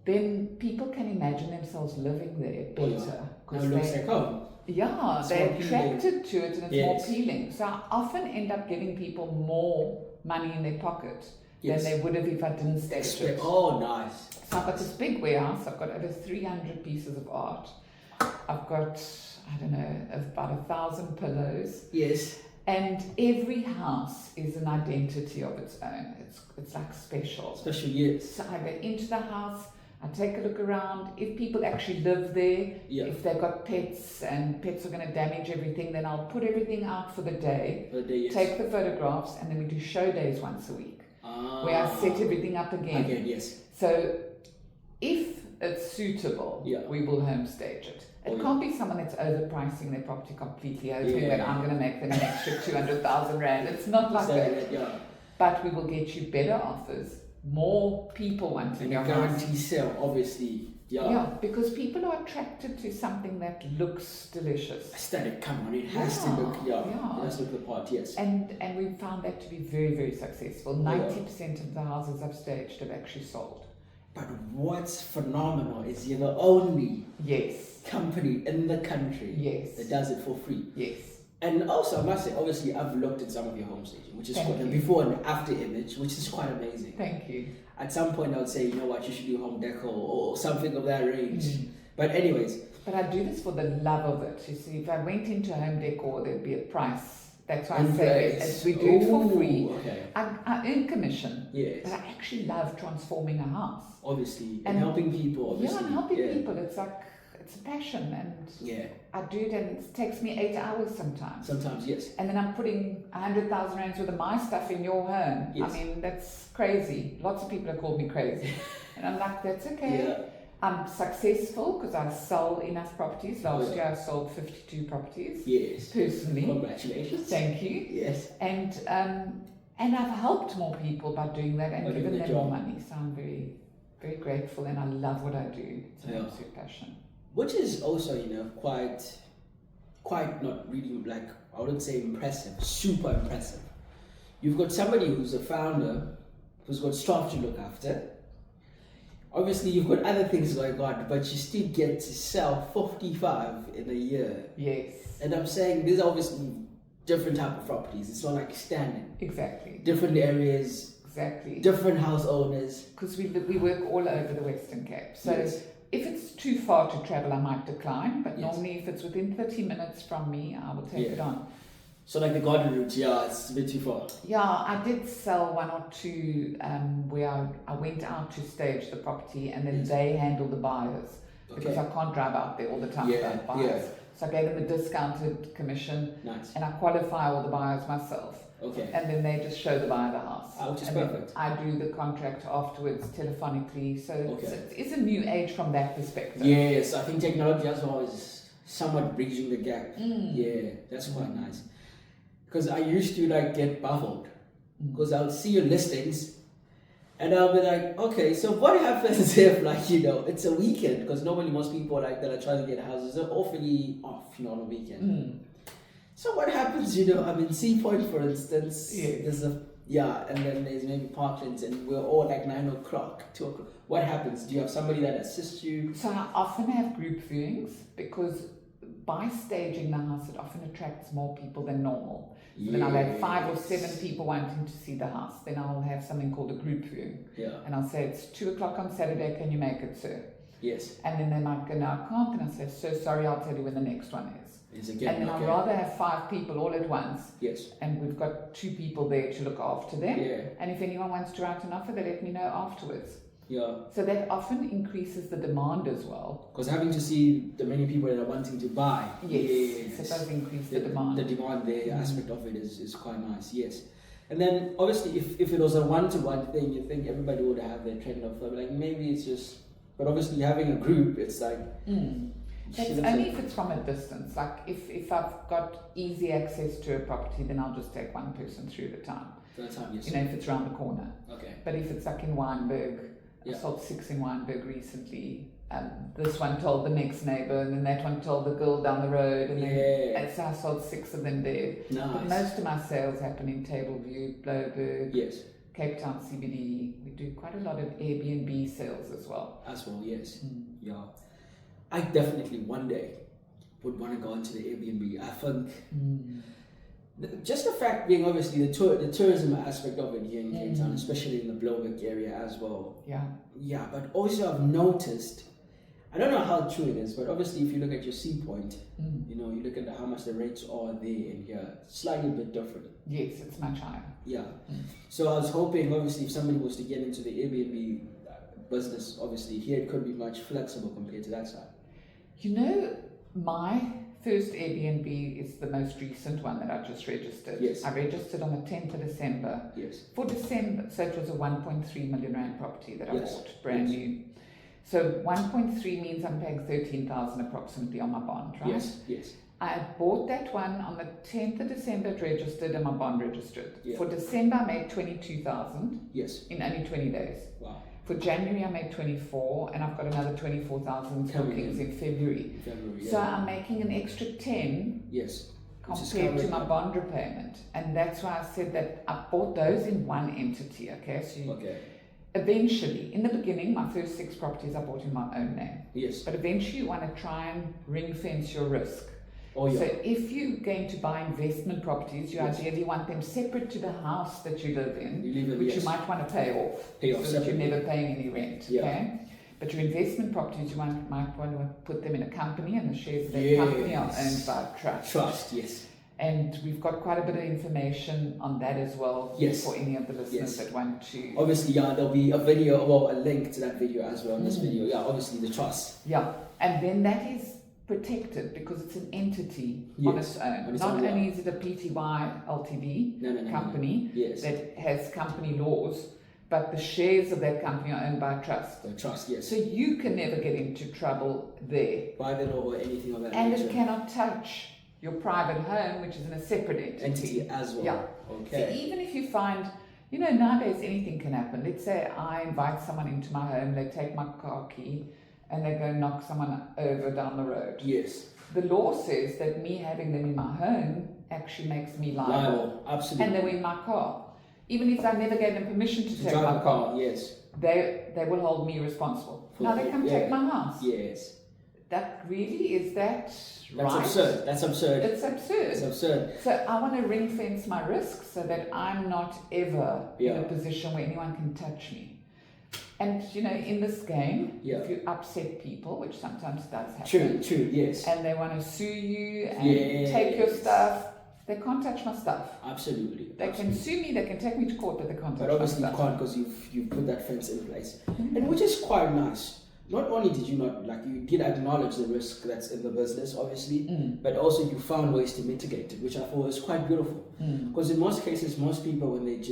then people can imagine themselves living there better. Because it looks like home. Yeah, they're attracted to it and it's more appealing. So I often end up giving people more money in their pocket than they would have if I didn't stage it. Oh, nice. So I've got this big warehouse. I've got over 300 pieces of art. I've got, I don't know, about 1,000 pillows. Yes. And every house is an identity of its own. It's like special. Special, yes. So I go into the house, I take a look around. If people actually live there, if they've got pets and pets are going to damage everything, then I'll put everything out for the day, take the photographs, and then we do show days once a week, where I set everything up again. Again, yes. So if it's suitable, we will home stage it. It can't be someone that's overpricing their property completely, hoping that I'm going to make them an extra 200,000 rand. It's not like that. But we will get you better offers, more people wanting your house. Guarantee sale, obviously. Yeah, because people are attracted to something that looks delicious. Aesthetic, come on, it has to look, it has to look the part, yes. And we found that to be very, very successful. 90% of the houses I've staged have actually sold. But what's phenomenal is you're the only company in the country that does it for free. Yes. And also, I must say, obviously, I've looked at some of your home staging, which is quite a before and after image, which is quite amazing. Thank you. At some point, I would say, you know what, you should do home decor or something of that range. But anyways. But I do this for the love of it. You see, if I went into home decor, there'd be a price. That's why I say we do it for free. Okay. I earn commission. Yes. But I actually love transforming a house. Obviously. And helping people, obviously. Yeah, and helping people. It's like, it's a passion. And I do it and it takes me 8 hours sometimes. Sometimes, yes. And then I'm putting 100,000 rands worth of my stuff in your home. Yes. I mean, that's crazy. Lots of people have called me crazy. And I'm like, that's okay. Yeah. I'm successful because I sell enough properties. Last year I sold 52 properties. Yes. Personally. Congratulations. Thank you. Yes. And I've helped more people by doing that and given them more money. So I'm very, very grateful and I love what I do. It's an absolute passion. which is also, quite not really, like, I wouldn't say impressive, super impressive. You've got somebody who's a founder, who's got staff to look after. Obviously, you've got other things going on, but you still get to sell 55 in a year. Yes. And I'm saying these are obviously different type of properties. It's not like standard. Exactly. Different areas. Exactly. Different house owners. Because we work all over the Western Cape. So yes. If it's too far to travel, I might decline. But yes. normally, if it's within 30 minutes from me, I will take it on. So like the garden route, it's a bit too far. Yeah, I did sell one or two where I went out to stage the property and then they handle the buyers. Because I can't drive out there all the time without buyers. Yeah. So I gave them a discounted commission. Nice. And I qualify all the buyers myself. Okay. And then they just show the buyer the house. Which is perfect. I do the contract afterwards telephonically. So it's a new age from that perspective. Yes, I think technology as well is somewhat bridging the gap. Yeah, that's quite nice. Because I used to get baffled. Because I'll see your listings and I'll be like, okay, so what happens if it's a weekend? Because normally most people that are trying to get houses are awfully off, on a weekend. So what happens, I'm in Sea Point, for instance. There's and then there's maybe Parklands, and we're all 9 o'clock, 2 o'clock. What happens? Do you have somebody that assists you? So I often have group viewings because by staging the house, it often attracts more people than normal. So then I'll have 5 or 7 people wanting to see the house. Then I'll have something called a group viewing. And I'll say, it's 2 o'clock on Saturday, can you make it, sir? Yes. And then they might go, no, I can't. And I'll say, so sorry, I'll tell you when the next one is. And then I'd rather have 5 people all at once. Yes. And we've got 2 people there to look after them. And if anyone wants to write an offer, they let me know afterwards. So that often increases the demand as well. Because having to see the many people that are wanting to buy. Yes. So it does increase the demand. The demand, the aspect of it is quite nice, yes. And then obviously if it was a one-to-one thing, you think everybody would have their trend of maybe it's just, but obviously having a group, it's like... It's only if it's from a distance. If I've got easy access to a property, then I'll just take one person through the time. Yes. If it's around the corner. Okay. But if it's in Wynberg, I sold 6 in Wynberg recently. This one told the next neighbour, and then that one told the girl down the road, and then so I sold 6 of them there. Nice. But most of my sales happen in Tableview, Blouberg, Cape Town CBD. We do quite a lot of Airbnb sales as well. Yes. Yeah. I definitely one day would want to go into the Airbnb. I think just the fact being obviously the tourism aspect of it here in Cape Town, especially in the Blouberg area as well. Yeah, but also I've noticed, I don't know how true it is, but obviously if you look at your Sea Point, you look at how much the rates are there and here, slightly a bit different. Yes, it's much higher. Yeah. So I was hoping, obviously, if somebody was to get into the Airbnb business, obviously here it could be much flexible compared to that side. My first Airbnb is the most recent one that I just registered. Yes. I registered on the 10th of December. Yes. For December, so it was a 1.3 million rand property that I bought, brand new. So 1.3 means I'm paying 13,000 approximately on my bond, right? Yes. I bought that one on the 10th of December, it registered, and my bond registered. For December, I made 22,000. Yes. In only 20 days. Wow. For January, I made 24, and I've got another 24,000 bookings in February. So I'm making an extra 10 compared to my bond repayment. And that's why I said that I bought those in one entity, okay? So eventually, in the beginning, my first 6 properties I bought in my own name. Yes. But eventually you want to try and ring fence your risk. So if you're going to buy investment properties, you ideally want them separate to the house that you live in, which you might want to pay off so that you're never paying any rent. Okay? But your investment properties, you might want to put them in a company, and the shares of that company are owned by a trust. And we've got quite a bit of information on that as well for any of the listeners that want to. Obviously, there'll be a video, a link to that video as well in this video. Obviously the trust. And then that is protected because it's an entity on its own. Not only is it a PTY Ltd company that has company laws, but the shares of that company are owned by a trust. The trust, yes. So you can never get into trouble there. By the law or anything of that nature. And it cannot touch your private home, which is in a separate entity as well. So even if you find, nowadays anything can happen. Let's say I invite someone into my home, they take my car key, and they go knock someone over down the road. Yes. The law says that me having them in my home actually makes me liable. Absolutely. And they were in my car. Even if I never gave them permission to take my car, yes, they will hold me responsible. Now they come take my house. Yes. That really, is that right? That's absurd. That's absurd. It's absurd. It's absurd. So I want to ring fence my risks so that I'm not ever in a position where anyone can touch me. And in this game, if you upset people, which sometimes does happen. True, yes. And they want to sue you and take your stuff, they can't touch my stuff. Absolutely. They can sue me, they can take me to court, but they can't touch my stuff. But obviously you can't, because you've put that fence in place. And which is quite nice. Not only did you not, you did acknowledge the risk that's in the business, obviously, but also you found ways to mitigate it, which I thought was quite beautiful. Because in most cases, most people, when you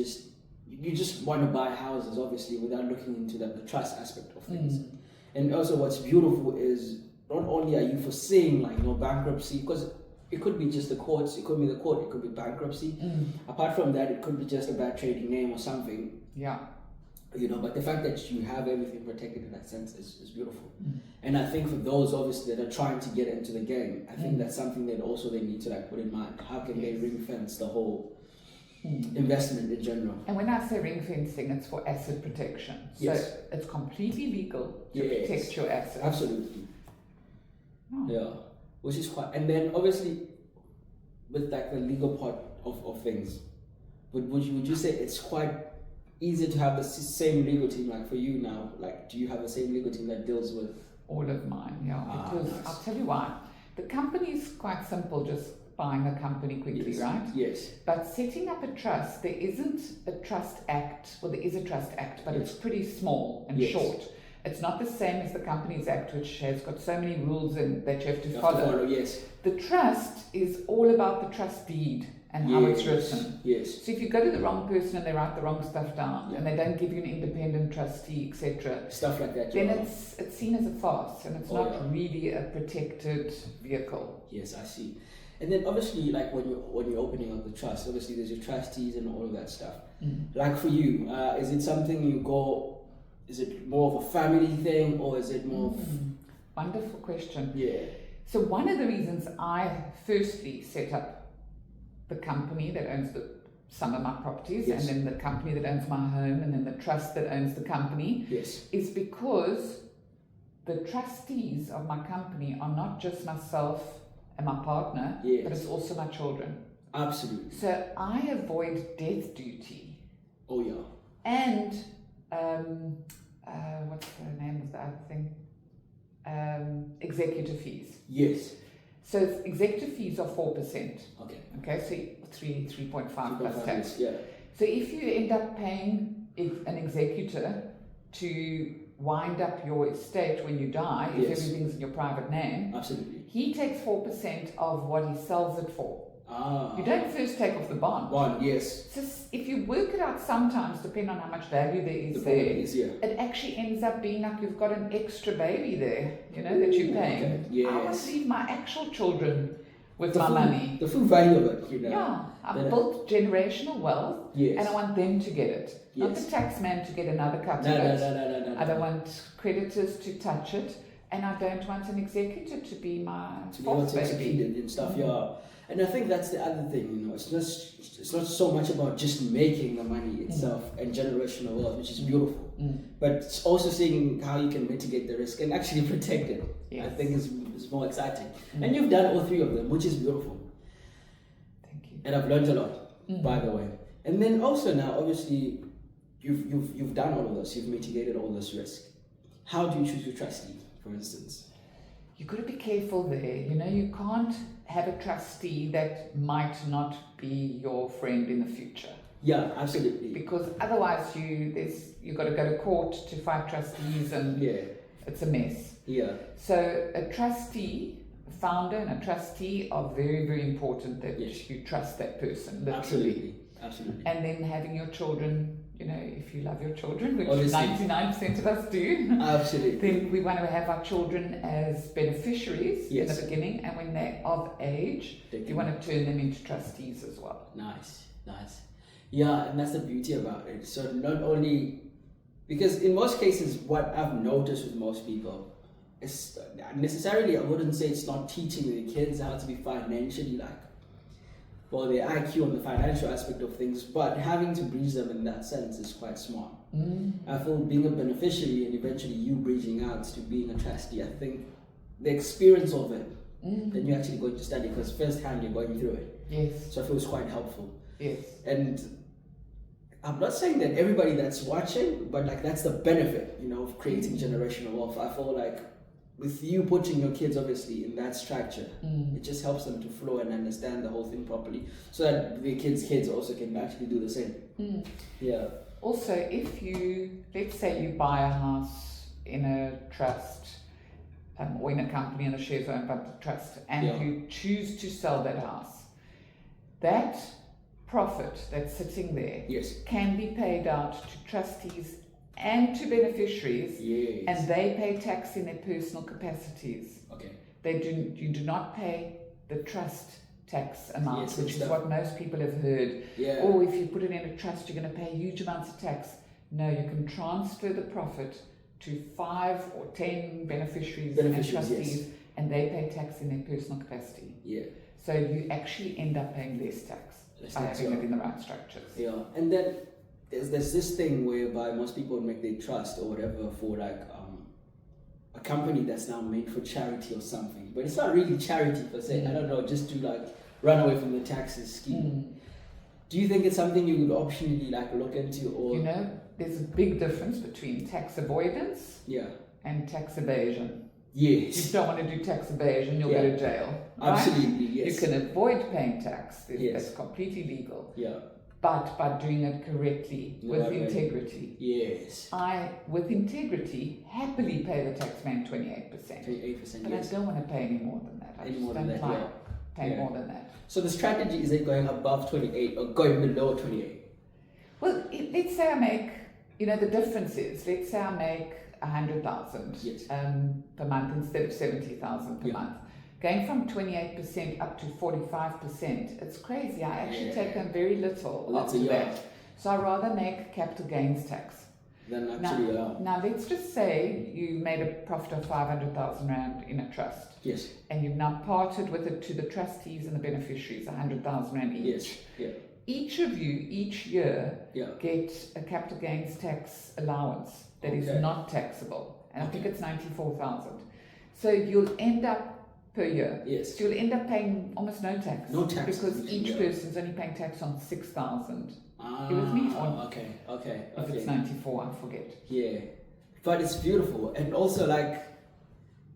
just want to buy houses, obviously, without looking into the trust aspect of things. And also what's beautiful is, not only are you foreseeing bankruptcy, because it could be just the courts, it could be the court, it could be bankruptcy. Apart from that, it could be just a bad trading name or something. Yeah. But the fact that you have everything protected in that sense is beautiful. And I think for those obviously that are trying to get into the game, I think that's something that also they need to put in mind. How can they ring fence the whole investment in general? And when I say ring fencing, it's for asset protection. So it's completely legal to protect your assets. Absolutely. Yeah. Which is quite, and then obviously with the legal part of things, would you say it's quite easy to have the same legal team for you now? Do you have the same legal team that deals with all of mine? Yeah, because nice. I'll tell you why. The company is quite simple, just buying a company quickly, right? Yes. But setting up a trust, there isn't a trust act. Well, there is a trust act, but it's pretty small and short. It's not the same as the Companies Act, which has got so many rules that you have to follow. Yes. The trust is all about the trust deed and how it's written. Yes. So if you go to the wrong person and they write the wrong stuff down and they don't give you an independent trustee, etc., stuff like that, then it's seen as a farce and it's not really a protected vehicle. Yes, I see. And then obviously, when you're opening up the trust, obviously there's your trustees and all of that stuff. For you, is it something you go? Is it more of a family thing, or is it more of... Wonderful question. Yeah. So one of the reasons I firstly set up the company that owns some of my properties, and then the company that owns my home, and then the trust that owns the company, is because the trustees of my company are not just myself and my partner, but it's also my children. Absolutely. So I avoid death duty. Oh yeah. And what's the name of the other thing? Executive fees. Yes. So executive fees are 4%. Okay, so 3.5 plus tax. Yeah. So if you end up paying an executor to wind up your estate when you die, if everything's in your private name, absolutely, he takes 4% of what he sells it for. You don't first take off the bond. Yes. So if you work it out, sometimes, depending on how much value there is it actually ends up being like you've got an extra baby there, that you're paying. Okay. Yes. I want to leave my actual children with my money. The full value of it, Yeah, I've built generational wealth, and I want them to get it. Not the tax man to get another cut of it. No. I don't want creditors to touch it, and I don't want an executor to be my fourth baby. And stuff, And I think that's the other thing, it's not so much about just making the money itself and generational wealth, which is beautiful, but it's also seeing how you can mitigate the risk and actually protect it. I think is more exciting. And you've done all three of them, which is beautiful. Thank you. And I've learned a lot, by the way. And then also now, obviously, you've done all of this, you've mitigated all this risk. How do you choose your trustee, for instance? You've got to be careful there. You can't have a trustee that might not be your friend in the future. Yeah, absolutely. Because otherwise you've got to go to court to fight trustees and it's a mess. Yeah. So a trustee, a founder and a trustee are very, very important that you trust that person. Literally. Absolutely. And then having your children, if you love your children, which 99% of us do, absolutely, then we want to have our children as beneficiaries in the beginning, and when they're of age, you want to turn them into trustees as well. Nice. Yeah, and that's the beauty about it. So not only, because in most cases, what I've noticed with most people, it's necessarily, I wouldn't say it's not teaching the kids how to be financially their IQ on the financial aspect of things, but having to bridge them in that sense is quite smart. I feel being a beneficiary and eventually you bridging out to being a trustee, I think the experience of it, then you actually go to study because firsthand you're going through it. Yes. So I feel it's quite helpful. Yes. And I'm not saying that everybody that's watching, but that's the benefit, of creating generational wealth. I feel like with you putting your kids obviously in that structure, it just helps them to flow and understand the whole thing properly, so that the kids also can actually do the same. Yeah. Also, if let's say you buy a house in a trust, or in a company and the shares are owned by the trust, and you choose to sell that house, that profit that's sitting there can be paid out to trustees and to beneficiaries, and they pay tax in their personal capacities. Okay. You do not pay the trust tax amount, which is stuff. what most people have heard. Yeah. Oh, if you put it in a trust, you're going to pay huge amounts of tax. No, you can transfer the profit to 5 or 10 beneficiaries and trustees, and they pay tax in their personal capacity. Yeah. So you actually end up paying less tax by having it in the right structures. Yeah, and then there's this thing whereby most people make their trust or whatever for a company that's now made for charity or something, but it's not really charity per se. I don't know, just to run away from the taxes scheme. Do you think it's something you would optionally look into, or there's a big difference between tax avoidance and tax evasion. Yes. You don't want to do tax evasion, you'll go to jail. Right? Absolutely, yes. You can avoid paying tax. That's completely legal. Yeah. But by doing it correctly, with integrity. Yes. I, with integrity, happily pay the taxman 28%. 28%, but I don't want to pay any more than that. I just don't like paying more than that. So the strategy, is it going above 28 or going below 28? Well, let's say I make, the difference is, let's say I make 100,000 per month instead of 70,000 per month. Going from 28% up to 45%, it's crazy. I actually take home very little after that. So I rather make capital gains tax. Then actually, now let's just say you made a profit of 500,000 Rand in a trust. Yes. And you've now parted with it to the trustees and the beneficiaries, 100,000 Rand each. Yes. Yeah. Each of you, each year, get a capital gains tax allowance that is not taxable. And I think it's 94,000. So you'll end up per year. Yes. So you'll end up paying almost no tax. No tax. Because each person's only paying tax on 6,000. It was me on. Okay. If it's 94, I forget. Yeah. But it's beautiful. And also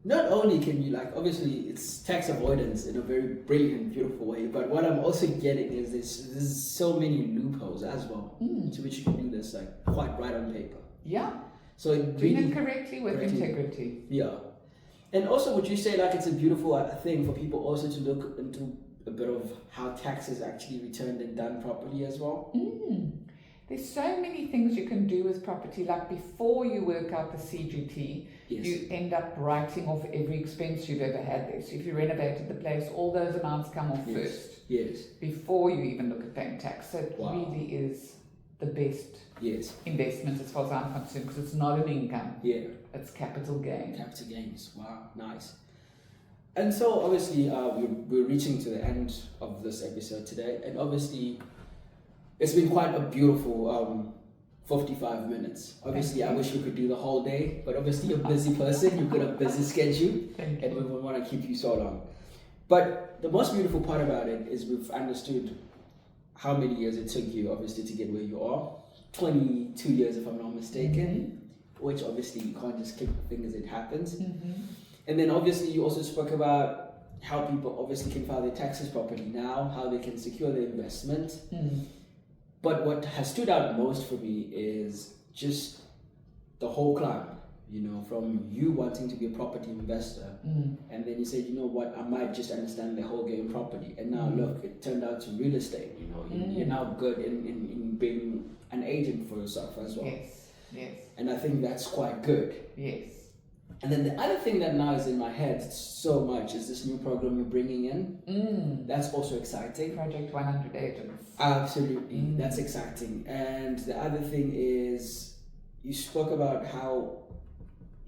not only can you obviously it's tax avoidance in a very brilliant, beautiful way, but what I'm also getting is there's so many loopholes as well, to which you can do this quite right on paper. Yeah. So doing it correctly with integrity. Yeah. And also, would you say it's a beautiful thing for people also to look into a bit of how tax is actually returned and done properly as well? There's so many things you can do with property. Before you work out the CGT, you end up writing off every expense you've ever had there. So if you renovated the place, all those amounts come off first. Yes. Before you even look at paying tax. So it really is the best investment as far as I'm concerned, because it's not an income. Yeah. It's capital gain. Capital gains. Wow, nice. And so obviously we're reaching to the end of this episode today, and obviously it's been quite a beautiful 55 minutes. Obviously I wish we could do the whole day, but obviously you're a busy person, you've got a busy schedule, and we wouldn't want to keep you so long. But the most beautiful part about it is we've understood how many years it took you obviously to get where you are. 22 years if I'm not mistaken, which obviously you can't just click the fingers, it happens. And then obviously you also spoke about how people obviously can file their taxes properly now, how they can secure their investment. But what has stood out most for me is just the whole climb, from you wanting to be a property investor, and then you said, you know what, I might just understand the whole game properly. And now look, it turned out to real estate, you're now good in being an agent for yourself as well. Yes. And I think that's quite good. Yes. And then the other thing that now is in my head so much is this new program you're bringing in. That's also exciting. Project 100 Agents. Absolutely. That's exciting. And the other thing is you spoke about how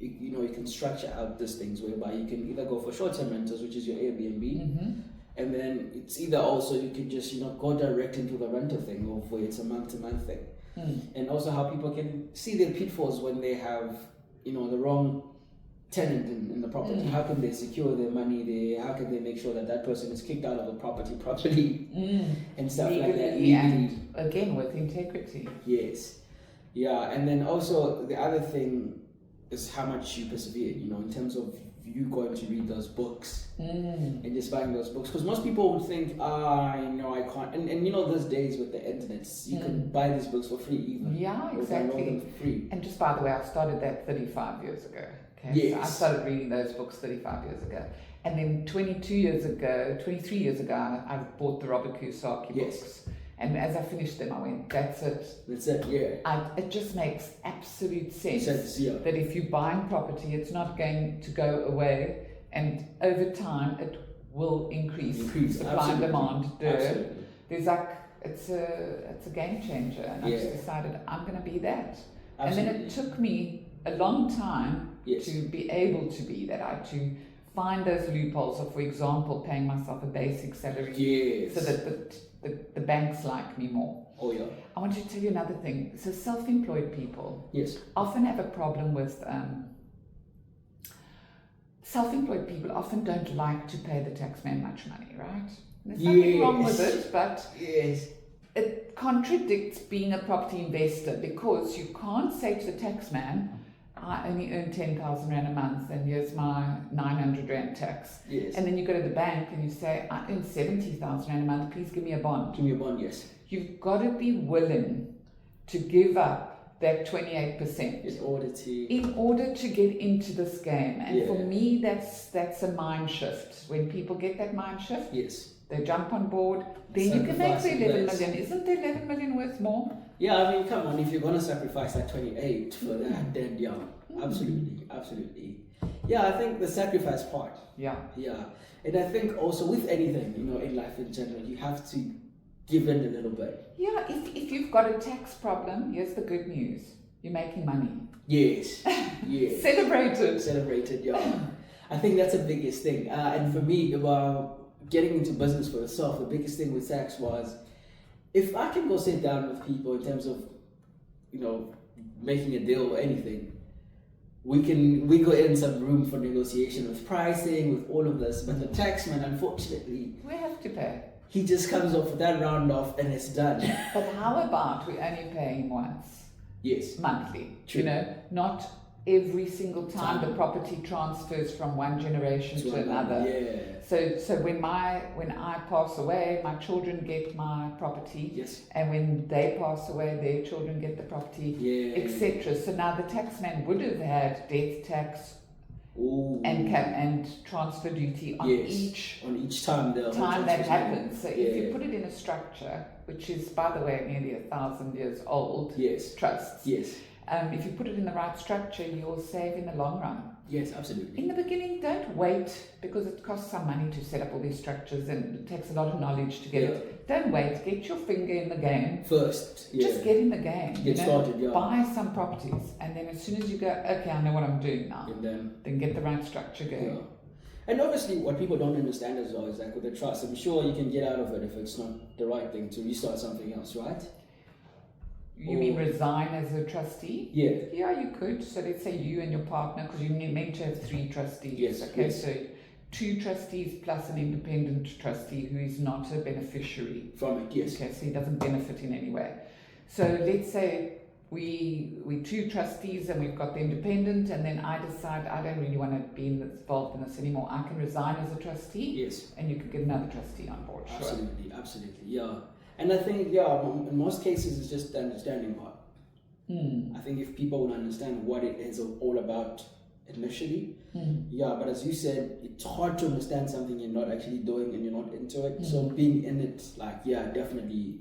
you can structure out these things whereby you can either go for short-term rentals, which is your Airbnb, and then it's either also you can just go direct into the rental thing, or for it's a month-to-month thing, and also how people can see their pitfalls when they have the wrong tenant in the property. How can they secure their money there? How can they make sure that person is kicked out of the property properly and stuff like that? And again, with integrity. Yes. Yeah, and then also the other thing is how much you persevere, in terms of you going to read those books and just buying those books. Because most people would think, I can't. And those days with the internet, you can buy these books for free even. Yeah, exactly. For free. And just by the way, I started that 35 years ago. Okay? Yes. So I started reading those books 35 years ago. And then 23 years ago, I bought the Robert Kiyosaki books. And as I finished them, I went, that's it. That's it, yeah. It just makes absolute sense Yeah. that if you're buying property, it's not going to go away. And over time, it will increase. Supply and demand. Absolutely. There's it's a game changer. And I just decided I'm going to be that. Absolutely. And then it took me a long time to be able to be that. I had to find those loopholes of, for example, paying myself a basic salary so that the banks like me more. Oh yeah. I want to tell you another thing. So self-employed people often have a problem with self-employed people often don't like to pay the taxman much money, right? There's nothing wrong with it, but it contradicts being a property investor, because you can't say to the taxman, I only earn 10,000 Rand a month and here's my 900 Rand tax. Yes. And then you go to the bank and you say, I earn 70,000 Rand a month, please give me a bond. Give me a bond, yes. You've got to be willing to give up that 28% in order to get into this game. And for me, that's a mind shift. When people get that mind shift, they jump on board, then you can make the 11 million. Isn't the 11 million worth more? Yeah, I mean, come on, if you're going to sacrifice that 28 for that, then absolutely. Yeah, I think the sacrifice part. Yeah. And I think also with anything, in life in general, you have to give in a little bit. Yeah, if you've got a tax problem, here's the good news. You're making money. Yes. Celebrate it, yeah. I think that's the biggest thing. And for me, getting into business for yourself, the biggest thing with tax was, if I can go sit down with people in terms of, making a deal or anything, we go in some room for negotiation with pricing, with all of this. But the taxman, unfortunately, we have to pay. He just comes off with that round off and it's done. But how about we only pay him once? Yes. Monthly. True. Not every single time the property transfers from one generation to another. Yeah. So when I pass away, my children get my property. Yes. And when they pass away, their children get the property, etc. So now the taxman would have had death tax and transfer duty on each time that happens. So if you put it in a structure, which is, by the way, nearly 1,000 years old, trusts. Yes. If you put it in the right structure, you'll save in the long run. Yes, absolutely. In the beginning, don't wait, because it costs some money to set up all these structures and it takes a lot of knowledge to get it. Don't wait. Get your finger in the game. First. Yeah. Just get in the game. Get started, Buy some properties. And then as soon as you go, okay, I know what I'm doing now. And then get the right structure going. Yeah. And obviously, what people don't understand as well is like with the trust, I'm sure you can get out of it if it's not the right thing to restart something else, right? You mean resign as a trustee? Yeah. Yeah, you could. So let's say you and your partner, because you're meant to have 3 trustees. Yes. Okay, so 2 trustees plus an independent trustee who is not a beneficiary from it. Yes. Okay, so he doesn't benefit in any way. So let's say we 2 trustees and we've got the independent, and then I decide I don't really want to be involved in this anymore. I can resign as a trustee. Yes. And you could get another trustee on board. Absolutely, absolutely, yeah. And I think, in most cases, it's just the understanding part. I think if people would understand what it is all about initially, but as you said, it's hard to understand something you're not actually doing and you're not into it. So being in it, definitely.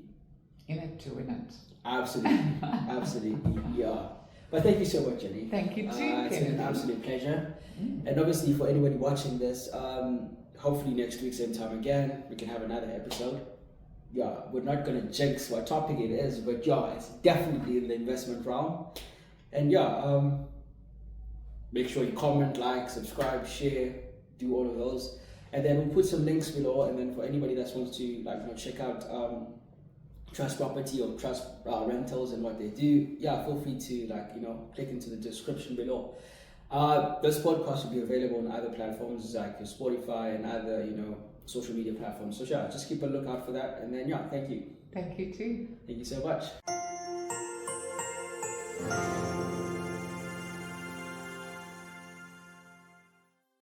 In it to win it. Absolutely, absolutely, yeah. But thank you so much, Jenni. Thank you too. It's been an absolute pleasure. And obviously, for anybody watching this, hopefully next week, same time again, we can have another episode. Yeah, we're not going to jinx what topic it is, but it's definitely in the investment realm. And make sure you comment, like, subscribe, share, do all of those. And then we'll put some links below, and then for anybody that wants to check out Trust Property or Trust Rentals and what they do, feel free to click into the description below. This podcast will be available on other platforms like your Spotify and other social media platforms. So just keep a lookout for that. And then thank you. Thank you too. Thank you so much.